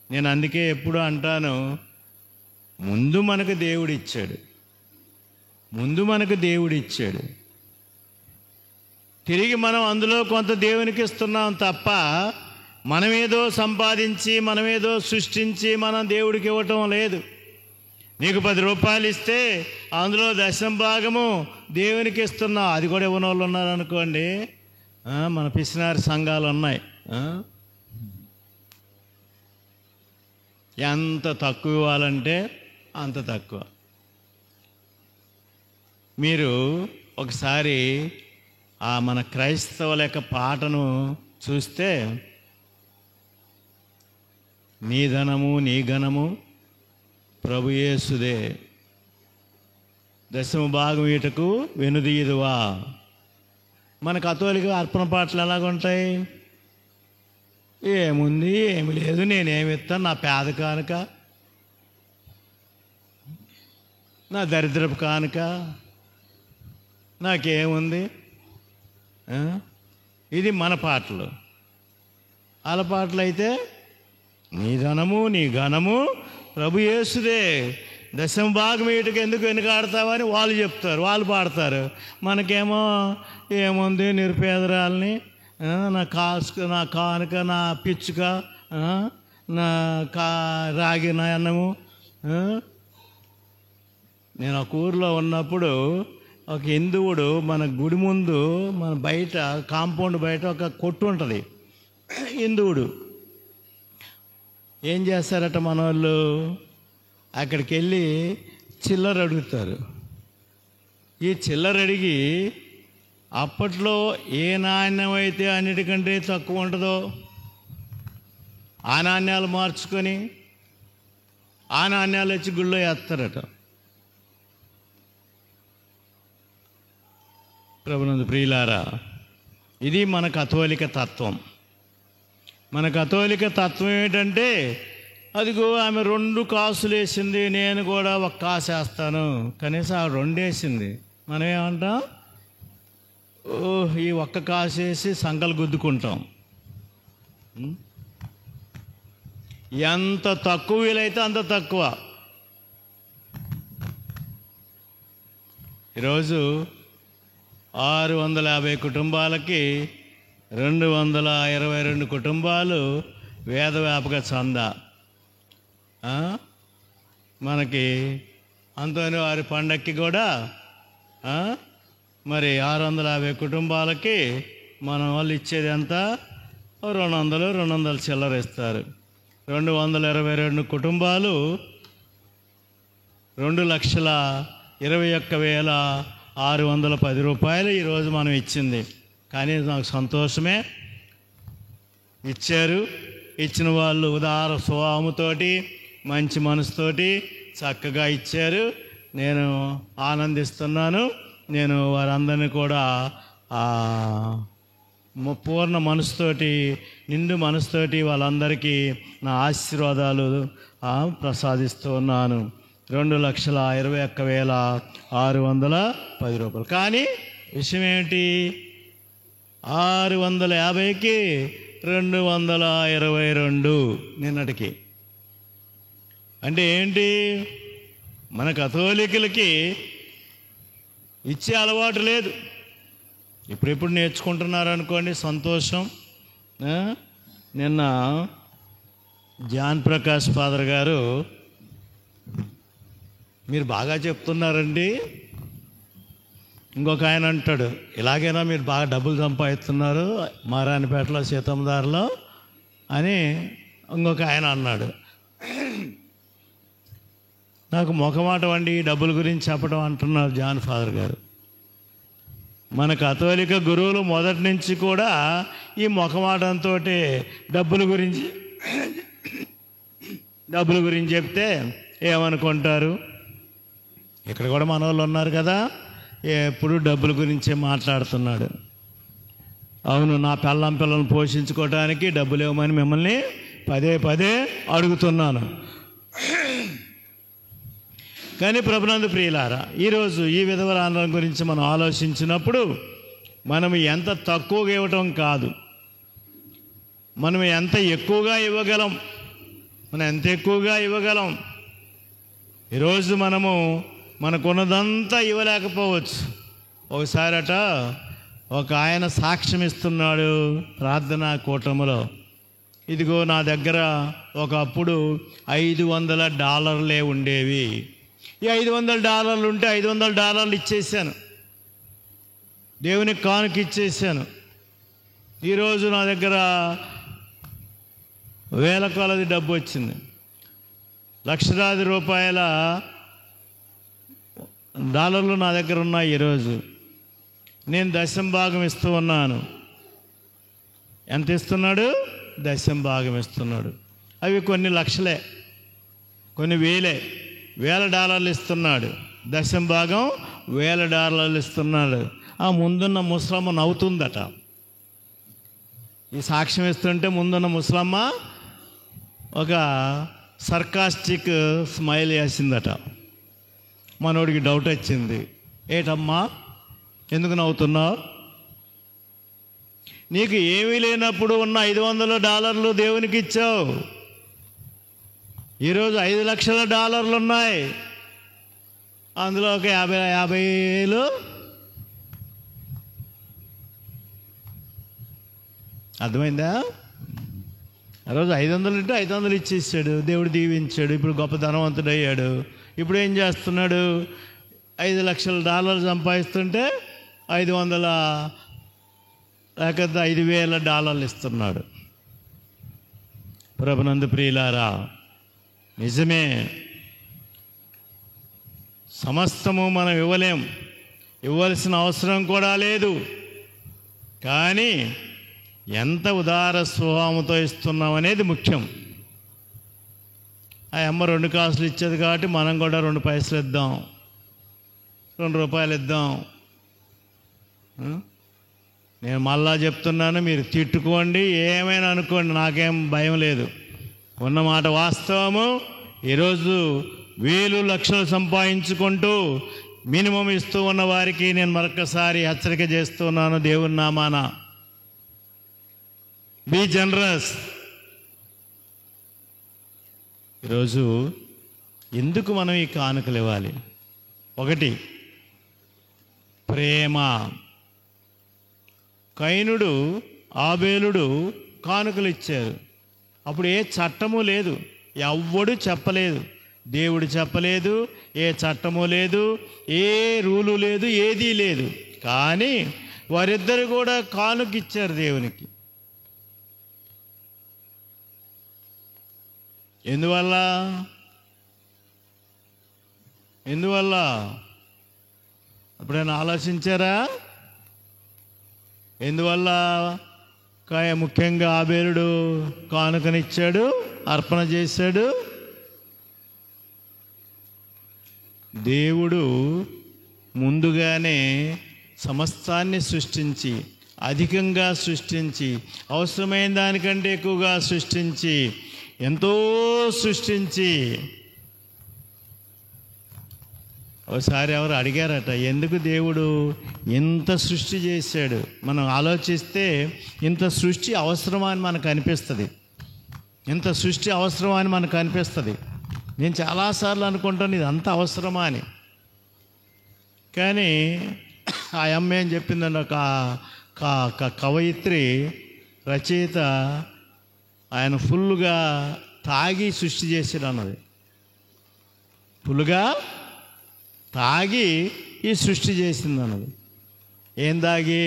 నేను అందుకే ఎప్పుడు అంటాను, ముందు మనకు దేవుడిచ్చాడు, ముందు మనకు దేవుడిచ్చాడు, తిరిగి మనం అందులో కొంత దేవునికి ఇస్తున్నాం తప్ప మనమేదో సంపాదించి, మనమేదో సృష్టించి మనం దేవుడికి ఇవ్వటం లేదు. నీకు 10 రూపాయలు ఇస్తే అందులో 10% దేవునికి ఇస్తున్నావు. అది కూడా ఇవ్వని వాళ్ళు ఉన్నారనుకోండి, మన పిసినారి సంఘాలు ఉన్నాయి. ఎంత తక్కువ ఇవ్వాలంటే అంత తక్కువ. మీరు ఒకసారి ఆ మన క్రైస్తవుల యొక్క పాటను చూస్తే, నీ ధనము నీ ఘనము ప్రభు యేసుదే, 10% వీటకు వెనుదీయుదువా. మన కథోలిక అర్పణ పాటలు ఎలాగుంటాయి? ఏముంది, ఏమి లేదు, నేనేమి ఇస్తాను, నా పేద కానుక, నా దరిద్రపు కానుక, నాకేముంది. ఇది మన పాటలు. వాళ్ళ పాటలు అయితే నీ ధనము నీ ఘనము ప్రభు యేసుదే, 10% వీటికి ఎందుకు వెనుకాడతావని వాళ్ళు చెప్తారు, వాళ్ళు పాడతారు. మనకేమో ఏముంది, నిరుపేదరాలని, నా కానుక, నా పిచ్చుక, నా రాగి నా అన్నము. నేను ఒక ఊరిలో ఉన్నప్పుడు ఒక హిందువుడు మన గుడి ముందు, మన బయట కాంపౌండ్ బయట ఒక కొట్టు ఉంటుంది. హిందువుడు ఏం చేస్తారట, మన వాళ్ళు అక్కడికి వెళ్ళి చిల్లర అడుగుతారు. ఈ చిల్లర అడిగి అప్పట్లో ఏ నాణ్యం అయితే అన్నిటికంటే తక్కువ ఉంటుందో ఆ నాణ్యాలు మార్చుకొని ఆ నాణ్యాలు వచ్చి గుళ్ళో వేస్తారట. ప్రభునందు ప్రియులారా, ఇది మన కథోలిక తత్వం. మన కథోలిక తత్వం ఏంటంటే, అదిగో ఆమె 2 కాసులు వేసింది, నేను కూడా 1 కాసు వేస్తాను. కనీసం ఆ 2 వేసింది. మనం ఏమంటాం? ఈ 1 కాసు వేసి సంకలు గుద్దుకుంటాం. ఎంత తక్కువ వీలైతే అంత తక్కువ. ఈరోజు 650 కుటుంబాలకి 222 కుటుంబాలు వేదవ్యాపక చందా. మనకి అంతోని వారి పండక్కి కూడా మరి 650 కుటుంబాలకి మన వాళ్ళు ఇచ్చేది ఎంత? 200 చిల్లర ఇస్తారు. 222 కుటుంబాలు 2,21,610 రూపాయలు ఈరోజు మనం ఇచ్చింది. కానీ నాకు సంతోషమే. ఇచ్చారు. ఇచ్చిన వాళ్ళు ఉదార స్వభావంతోటి మంచి మనసుతోటి చక్కగా ఇచ్చారు. నేను ఆనందిస్తున్నాను. నేను వారందరినీ కూడా పూర్ణ మనసుతోటి, నిండు మనసుతోటి వాళ్ళందరికీ నా ఆశీర్వాదాలు ప్రసాదిస్తూ ఉన్నాను. 2,21,610 రూపాయలు. కానీ విషయం ఏమిటి? 650కి 222 నిన్నటికి. అంటే ఏంటి? మన కథోలికులకి ఇచ్చే అలవాటు లేదు. ఇప్పుడెప్పుడు నేర్చుకుంటున్నారు అనుకోండి, సంతోషం. నిన్న జాన్ ప్రకాష్ ఫాదర్ గారు, మీరు బాగా చెప్తున్నారండి. ఇంకొక ఆయన అంటాడు, ఇలాగైనా మీరు బాగా డబ్బులు సంపాదిస్తున్నారు మారానిపేటలో సీతమ్మదారిలో అని ఇంకొక ఆయన అన్నాడు. నాకు మొఖమాట వండి డబ్బుల గురించి చెప్పడం అంటున్నారు జాన్ ఫాదర్ గారు. మన కథోలిక గురువులు మొదటి నుంచి కూడా ఈ మొఖమాటంతో డబ్బుల గురించి చెప్తే ఏమనుకుంటారు? ఇక్కడ కూడా మన వాళ్ళు ఉన్నారు కదా, ఎప్పుడు డబ్బుల గురించే మాట్లాడుతున్నాడు. అవును, నా పిల్లలను పోషించుకోవడానికి డబ్బులు ఇవ్వమని మిమ్మల్ని పదే అడుగుతున్నాను. కానీ ప్రభునందు ప్రియులారా, ఈరోజు ఈ విధవరాంధ్రం గురించి మనం ఆలోచించినప్పుడు మనం ఎంత తక్కువగా ఇవ్వటం కాదు, మనం ఎంత ఎక్కువగా ఇవ్వగలం. మనం ఎంత ఎక్కువగా ఇవ్వగలం. ఈరోజు మనకున్నదంతా ఇవ్వలేకపోవచ్చు. ఒకసారట ఒక ఆయన సాక్ష్యం ఇస్తున్నాడు ప్రార్థనా కూటమిలో. ఇదిగో నా దగ్గర ఒకప్పుడు $500 ఉండేవి. ఈ $500 ఉంటే $500 ఇచ్చేసాను, దేవునికి కానుక ఇచ్చేసాను. ఈరోజు నా దగ్గర వేల కొలది డబ్బు వచ్చింది, లక్షలాది రూపాయల డాలర్లు నా దగ్గర ఉన్నాయి. ఈరోజు నేను 10వ భాగం ఇస్తూ ఉన్నాను. ఎంత ఇస్తున్నాడు? 10వ భాగం ఇస్తున్నాడు. అవి కొన్ని లక్షలే, కొన్ని వేలే, $1000 ఇస్తున్నాడు. 10వ భాగం $1000 ఇస్తున్నాడు. ఆ ముందున్న ముసలమ్మ నవ్వుతుందట. ఈ సాక్ష్యం ఇస్తుంటే ముందున్న ముసలమ్మ ఒక సర్కాస్టిక్ స్మైల్ వేసిందట. మనోడికి డౌట్ వచ్చింది, ఏటమ్మా ఎందుకు నవ్వుతున్నావు? నీకు ఏమీ లేనప్పుడు ఉన్న $500 దేవునికి ఇచ్చావు. ఈరోజు $5 లక్షల ఉన్నాయి. అందులో ఒక 50,000 అర్థమైందా? ఆ రోజు 500 ఉంటే 500 ఇచ్చేసాడు, దేవుడు దీవించాడు. ఇప్పుడు గొప్ప ధనవంతుడు అయ్యాడు. ఇప్పుడు ఏం చేస్తున్నాడు? $5 లక్షల సంపాదిస్తుంటే 500 లేకపోతే $5,000 ఇస్తున్నాడు. ప్రభునందు ప్రియులారా, నిజమే, సమస్తము మనం ఇవ్వలేం. ఇవ్వాల్సిన అవసరం కూడా లేదు. కానీ ఎంత ఉదార స్వభావంతో ఇస్తున్నాం అనేది ముఖ్యం. ఆ అమ్మ 2 కాసులు ఇచ్చేది కాబట్టి మనం కూడా 2 పైసలు ఇద్దాం, 2 రూపాయలు ఇద్దాం. నేను మళ్ళా చెప్తున్నాను, మీరు తిట్టుకోండి, ఏమైనా అనుకోండి, నాకేం భయం లేదు. ఉన్నమాట వాస్తవము. ఈరోజు 1000 లక్షలు సంపాదించుకుంటూ మినిమం ఇస్తూ ఉన్న వారికి నేను మరొకసారి హెచ్చరిక చేస్తున్నాను, దేవుని నామాన బీ జనరస్. ఈరోజు ఎందుకు మనం ఈ కానుకలు ఇవ్వాలి? 1, ప్రేమ. కయనుడు, ఆబేలుడు కానుకలు ఇచ్చారు. అప్పుడు ఏ చట్టము లేదు, ఎవ్వడు చెప్పలేదు, దేవుడు చెప్పలేదు, ఏ చట్టము లేదు, ఏ రూలు లేదు, ఏదీ లేదు. కానీ వారిద్దరు కూడా కానుక ఇచ్చారు దేవునికి. ఎందువల్ల ఎప్పుడైనా ఆలోచించారా? ఎందువల్ల ముఖ్యంగా ఆబేలుడు కానుకనిచ్చాడు, అర్పణ చేశాడు? దేవుడు ముందుగానే సమస్తాన్ని సృష్టించి, అధికంగా సృష్టించి, అవసరమైన దానికంటే ఎక్కువగా సృష్టించి, ఎంతో సృష్టించి, ఒకసారి ఎవరు అడిగారట, ఎందుకు దేవుడు ఇంత సృష్టి చేశాడు? మనం ఆలోచిస్తే ఇంత సృష్టి అవసరమా అని మనకు అనిపిస్తుంది. ఇంత సృష్టి అవసరమా అని మనకు అనిపిస్తుంది. నేను చాలాసార్లు అనుకుంటాను, ఇది అంత అవసరమా అని. కానీ ఆ అమ్మ ఏం చెప్పిందండి, ఒక కవయిత్రి, రచయిత, ఆయన ఫుల్గా తాగి సృష్టి చేసాడు అన్నది. ఫుల్గా తాగి ఈ సృష్టి చేసింది అన్నది. ఏం తాగి?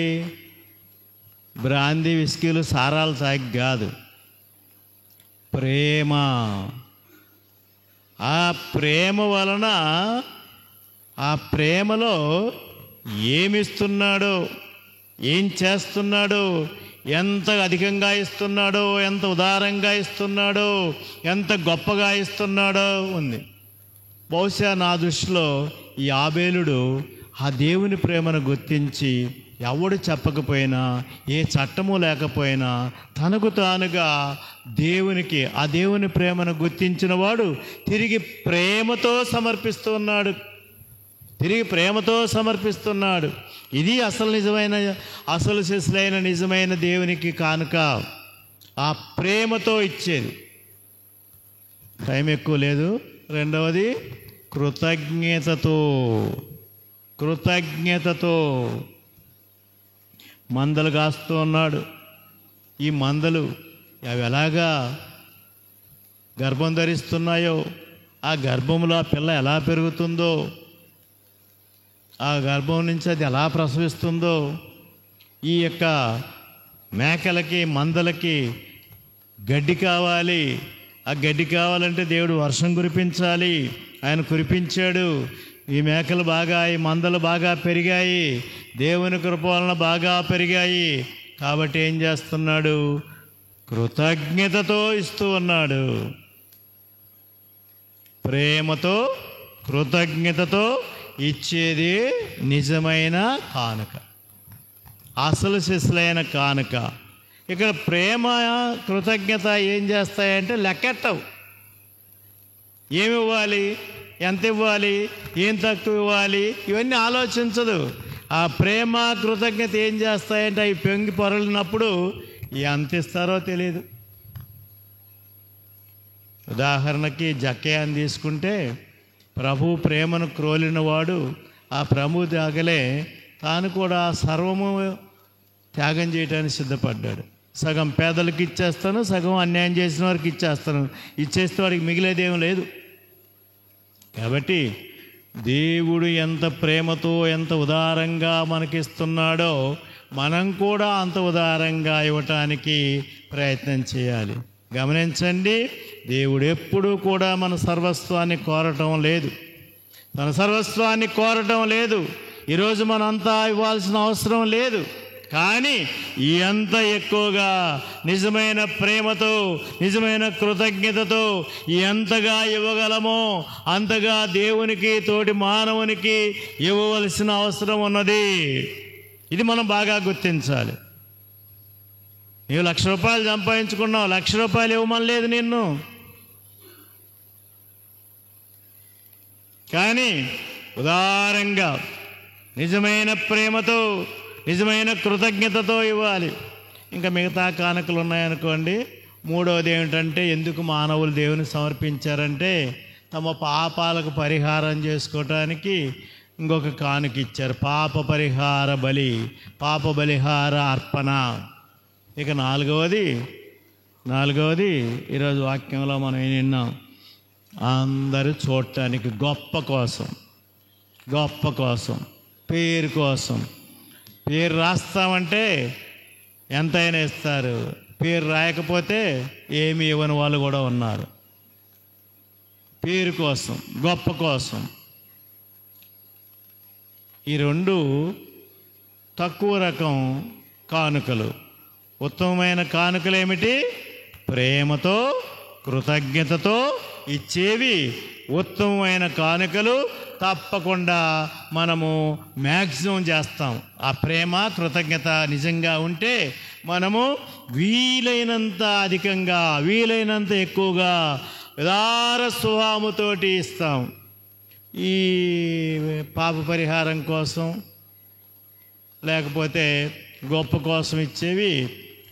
బ్రాందీ, విస్కీలు, సారాలు తాగి కాదు, ప్రేమ. ఆ ప్రేమ వలన, ఆ ప్రేమలో ఏమిస్తున్నాడో, ఏం చేస్తున్నాడో, ఎంత అధికంగా ఇస్తున్నాడో, ఎంత ఉదారంగా ఇస్తున్నాడో, ఎంత గొప్పగా ఇస్తున్నాడో ఉంది. బహుశా నా దృష్టిలో ఈ ఆబేలుడు ఆ దేవుని ప్రేమను గుర్తించి, ఎవడు చెప్పకపోయినా, ఏ చట్టము లేకపోయినా, తనకు తానుగా దేవునికి, ఆ దేవుని ప్రేమను గుర్తించిన వాడు తిరిగి ప్రేమతో సమర్పిస్తున్నాడు. తిరిగి ప్రేమతో సమర్పిస్తున్నాడు. ఇది అసలు శిశులైన నిజమైన దేవునికి కానుక. ఆ ప్రేమతో ఇచ్చేది. టైం ఎక్కువ లేదు. 2వది కృతజ్ఞతతో మందలు కాస్తూ ఉన్నాడు. ఈ మందలు అవి ఎలాగా గర్భం ధరిస్తున్నాయో, ఆ గర్భంలో ఆ పిల్ల ఎలా పెరుగుతుందో, ఆ గర్భం నుంచి అది ఎలా ప్రసవిస్తుందో, ఈ యొక్క మేకలకి, మందలకి గడ్డి కావాలి. ఆ గడ్డి కావాలంటే దేవుడు వర్షం కురిపించాలి. ఆయన కురిపించాడు. ఈ మేకలు బాగా, ఈ మందలు బాగా పెరిగాయి, దేవుని కృప వలన బాగా పెరిగాయి. కాబట్టి ఏం చేస్తున్నాడు? కృతజ్ఞతతో ఇస్తూ ఉన్నాడు. ప్రేమతో, కృతజ్ఞతతో ఇచ్చేది నిజమైన కానుక, అసలు శిశులైన కానుక. ఇక్కడ ప్రేమ, కృతజ్ఞత ఏం చేస్తాయంటే లెక్కెట్టవు. ఏమి ఇవ్వాలి, ఎంత ఇవ్వాలి, ఏం తక్కువ ఇవ్వాలి, ఇవన్నీ ఆలోచించదు. ఆ ప్రేమ, కృతజ్ఞత ఏం చేస్తాయంటే అవి పొంగి పొరలినప్పుడు ఎంత ఇస్తారో తెలియదు. ఉదాహరణకి జక్కయ్యని తీసుకుంటే, ప్రభు ప్రేమను క్రోలిన వాడు ఆ ప్రభు త్యాగలే తాను కూడా సర్వము త్యాగం చేయడానికి సిద్ధపడ్డాడు. సగం పేదలకు ఇచ్చేస్తాను, సగం అన్యాయం చేసిన వారికి ఇచ్చేస్తాను, ఇచ్చేస్తే వాడికి మిగిలేదేం లేదు. కాబట్టి దేవుడు ఎంత ప్రేమతో, ఎంత ఉదారంగా మనకిస్తున్నాడో మనం కూడా అంత ఉదారంగా ఇవ్వటానికి ప్రయత్నం చేయాలి. గమనించండి, దేవుడు ఎప్పుడూ కూడా మన సర్వస్వాన్ని కోరటం లేదు. తన సర్వస్వాన్ని కోరటం లేదు. ఈరోజు మనంతా ఇవ్వాల్సిన అవసరం లేదు. కానీ ఎంత ఎక్కువగా నిజమైన ప్రేమతో, నిజమైన కృతజ్ఞతతో ఎంతగా ఇవ్వగలమో అంతగా దేవునికి, తోటి మానవునికి ఇవ్వవలసిన అవసరం ఉన్నది. ఇది మనం బాగా గుర్తించాలి. నీవు 1,00,000 రూపాయలు సంపాదించుకున్నావు, 1,00,000 రూపాయలు ఇవ్వమనలేదు నిన్ను. కానీ ఉదారంగా నిజమైన ప్రేమతో, నిజమైన కృతజ్ఞతతో ఇవ్వాలి. ఇంకా మిగతా కానుకలు ఉన్నాయనుకోండి. మూడవది ఏమిటంటే, ఎందుకు మానవులు దేవుని సమర్పించారంటే తమ పాపాలకు పరిహారం చేసుకోవటానికి ఇంకొక కానుక ఇచ్చారు. పాప పరిహార బలి, పాప బలిహార అర్పణ. ఇక నాలుగవది ఈరోజు వాక్యంలో మనం ఏం విన్నాం? అందరూ చూడటానికి, గొప్ప కోసం, పేరు కోసం. పేరు రాస్తామంటే ఎంతైనా ఇస్తారు. పేరు రాయకపోతే ఏమి ఇవ్వని వాళ్ళు కూడా ఉన్నారు. పేరు కోసం, గొప్ప కోసం. ఈ రెండు తక్కువ రకం కానుకలు. ఉత్తమమైన కానుకలు ఏమిటి? ప్రేమతో, కృతజ్ఞతతో ఇచ్చేవి ఉత్తమమైన కానుకలు. తప్పకుండా మనము మ్యాక్సిమం చేస్తాం. ఆ ప్రేమ, కృతజ్ఞత నిజంగా ఉంటే మనము వీలైనంత అధికంగా, వీలైనంత ఎక్కువగా ఉదార స్వభావముతోటి ఇస్తాం. ఈ పాప పరిహారం కోసం లేకపోతే గొప్ప కోసం ఇచ్చేవి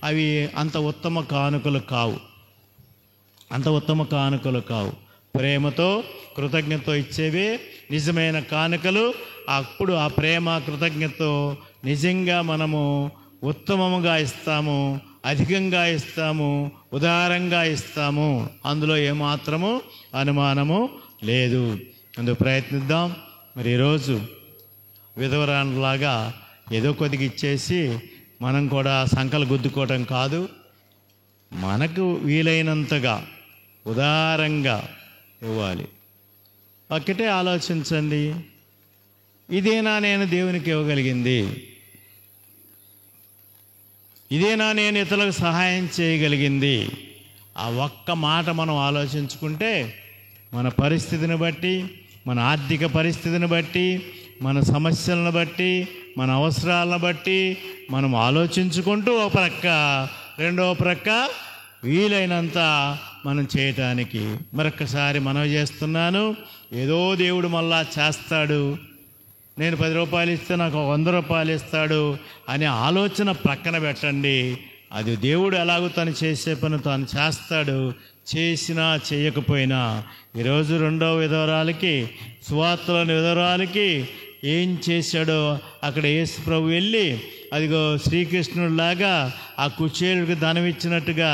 అవి అంత ఉత్తమ కానుకలు కావు. ప్రేమతో, కృతజ్ఞతతో ఇచ్చేవి నిజమైన కానుకలు. అప్పుడు ఆ ప్రేమ, కృతజ్ఞతతో నిజంగా మనము ఉత్తమముగా ఇస్తాము, అధికంగా ఇస్తాము, ఉదారంగా ఇస్తాము. అందులో ఏమాత్రము అనుమానము లేదు. అందుకు ప్రయత్నిద్దాం. మరి ఈరోజు విధవరాంలాగా ఏదో కొద్దిగా ఇచ్చేసి మనం కూడా సంకలు గుద్దుకోవటం కాదు. మనకు వీలైనంతగా ఉదారంగా ఇవ్వాలి. ఒక్కటే ఆలోచించండి, ఇదేనా నేను దేవునికి ఇవ్వగలిగింది? ఇదేనా నేను ఇతరులకు సహాయం చేయగలిగింది? ఆ ఒక్క మాట మనం ఆలోచించుకుంటే మన పరిస్థితిని బట్టి, మన ఆర్థిక పరిస్థితిని బట్టి, మన సమస్యలను బట్టి, మన అవసరాలను బట్టి మనం ఆలోచించుకుంటూ ఒక ప్రక్క, రెండవ ప్రక్క వీలైనంత మనం చేయటానికి మరొక్కసారి మనవి చేస్తున్నాను. ఏదో దేవుడు మళ్ళా చేస్తాడు, నేను 10 రూపాయలు ఇస్తే నాకు 100 రూపాయలు ఇస్తాడు అనే ఆలోచన ప్రక్కన పెట్టండి. అది దేవుడు ఎలాగో తను చేసే పని తాను చేస్తాడు, చేసినా చేయకపోయినా. ఈరోజు రెండవ విధవరాలకి, సువార్తలోని విధవరాలకి ఏం చేశాడో అక్కడ యేసు ప్రభు వెళ్ళి, అదిగో శ్రీకృష్ణుడిలాగా ఆ కుచేలుడికి ధనం ఇచ్చినట్టుగా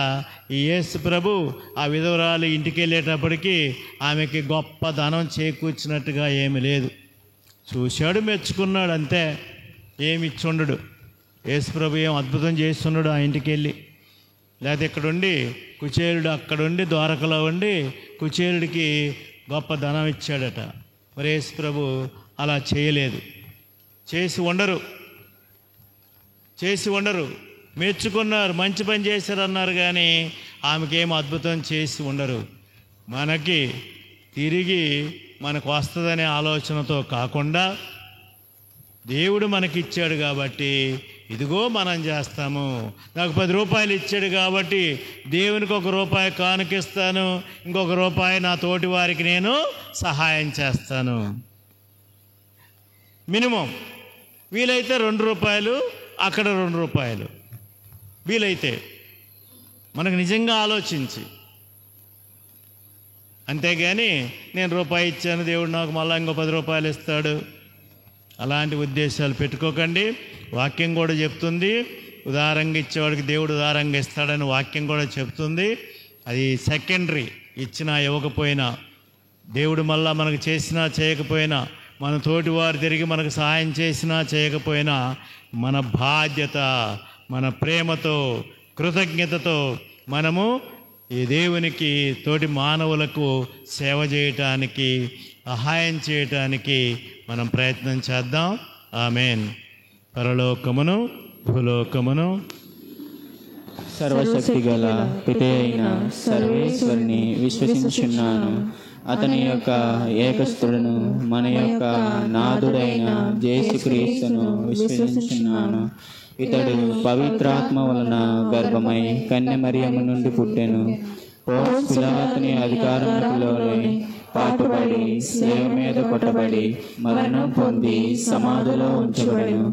ఈ యేసు ప్రభు ఆ విధవరాలు ఇంటికి వెళ్ళేటప్పటికి ఆమెకి గొప్ప ధనం చేకూర్చినట్టుగా ఏమి లేదు. చూశాడు, మెచ్చుకున్నాడు, అంతే. ఏమి ఇచ్చుండడు. యేసు ప్రభు ఏం అద్భుతం చేస్తున్నాడు ఆ ఇంటికి వెళ్ళి. లేకపోతే ఇక్కడుండి కుచేలుడు అక్కడుండి ద్వారకలో ఉండి కుచేలుడికి గొప్ప ధనం ఇచ్చాడట. మరి యేసు ప్రభు అలా చేయలేదు. చేసి ఉండరు. మెచ్చుకున్నారు, మంచి పని చేశారన్నారు, కానీ ఆమెకేం అద్భుతం చేసి ఉండరు. మనకి తిరిగి మనకు వస్తుందనే ఆలోచనతో కాకుండా దేవుడు మనకిచ్చాడు కాబట్టి ఇదిగో మనం చేస్తాము. నాకు 10 రూపాయలు ఇచ్చాడు కాబట్టి దేవునికి 1 రూపాయి కానుకిస్తాను, ఇంకొక రూపాయి నా తోటి వారికి నేను సహాయం చేస్తాను. మినిమం వీలైతే 2 రూపాయలు, అక్కడ 2 రూపాయలు వీలైతే మనకు నిజంగా ఆలోచించి. అంతేగాని నేను రూపాయి ఇచ్చాను, దేవుడు నాకు మళ్ళీ ఇంకో 10 రూపాయలు ఇస్తాడు, అలాంటి ఉద్దేశాలు పెట్టుకోకండి. వాక్యం కూడా చెప్తుంది, ఉదారంగా ఇచ్చేవాడికి దేవుడు ఉదారంగా ఇస్తాడని వాక్యం కూడా చెప్తుంది. అది సెకండరీ. ఇచ్చినా ఇవ్వకపోయినా, దేవుడు మళ్ళా మనకు చేసినా చేయకపోయినా, మన తోటి వారు తిరిగి మనకు సహాయం చేసినా చేయకపోయినా, మన బాధ్యత మన ప్రేమతో కృతజ్ఞతతో మనము ఈ దేవునికి తోటి మానవులకు సేవ చేయటానికి సహాయం చేయటానికి మనం ప్రయత్నం చేద్దాం. ఆమెన్. పరలోకమును భూలోకమును సర్వశక్తి గల పితే అయిన సర్వేశ్వరుని విశ్వసించున్నాను. అతని యొక్క ఏకస్తుడును మన యొక్క నాథుడైన యేసుక్రీస్తును విశ్వసించున్నాను. ఇతడు పవిత్రాత్మ వలన గర్భమై కన్య మరియమ్మ నుండి పుట్టెను. పోన్స్ పిలాతుని అధికారములోనే పాటుపడి శిలువ మీద కొట్టబడి మరణం పొంది సమాధిలో ఉంచబడెను.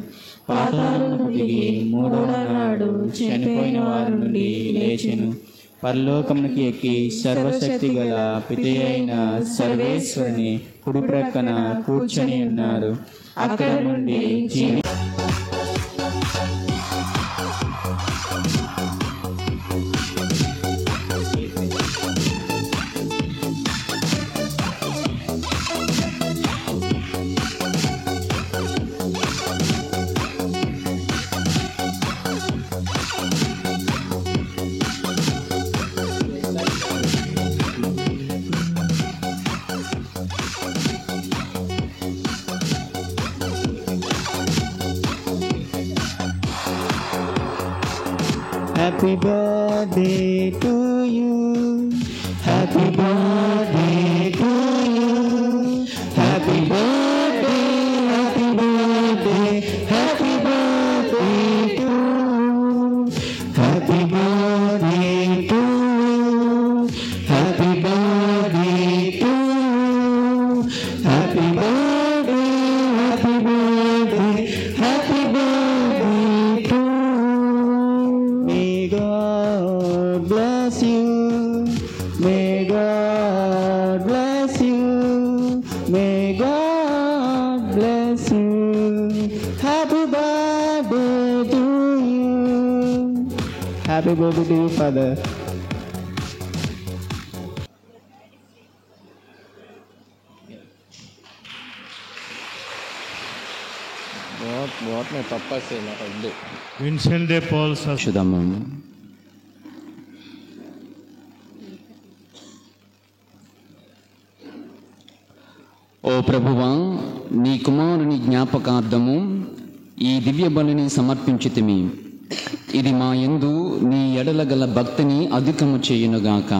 పాతాళమునకు దిగి మూడవ నాడు చనిపోయిన వారి నుండి లేచెను. పరలోకమునకి ఎక్కి సర్వశక్తి గల పితే అయిన సర్వేశ్వరుని కుడి ప్రక్కన కూర్చొని ఉన్నారు. అక్కడ నుండి జీవి Happy birthday to you. Happy birthday to you. Happy birthday, happy birthday, happy birthday to you. Happy birthday to you. Happy birthday to you. Happy birthday, happy birthday, happy birthday to you. May God bless you. May God bless you. May God bless you. Happy birthday to you. Happy birthday to you, Father. Vincent de Paul శుధమము. ఓ ప్రభువా, నీ కుమారుని జ్ఞాపకార్థము ఈ దివ్య బలిని సమర్పించితిమి. ఇది మా యందు నీ ఎడల గల భక్తిని అధికము చేయునుగాక.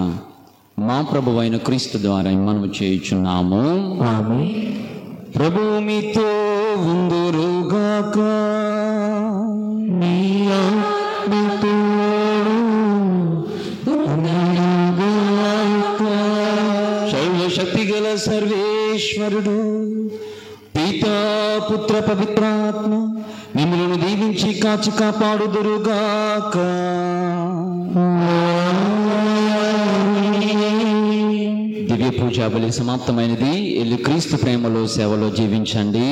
మా ప్రభువైన క్రీస్తు ద్వారా మనము చేయుచున్నాము. ప్రభు మీతో ఉందురుగాక. నీ ఆత్మతో సర్వశక్తి గల సర్వేశ్వరుడు పితా పుత్ర పవిత్రాత్మ మిమ్మల్ని దీవించి కాచి కాపాడుదురుగాక. దివ్య పూజా బలి సమాప్తమైనది. క్రీస్తు ప్రేమలో సేవలో జీవించండి.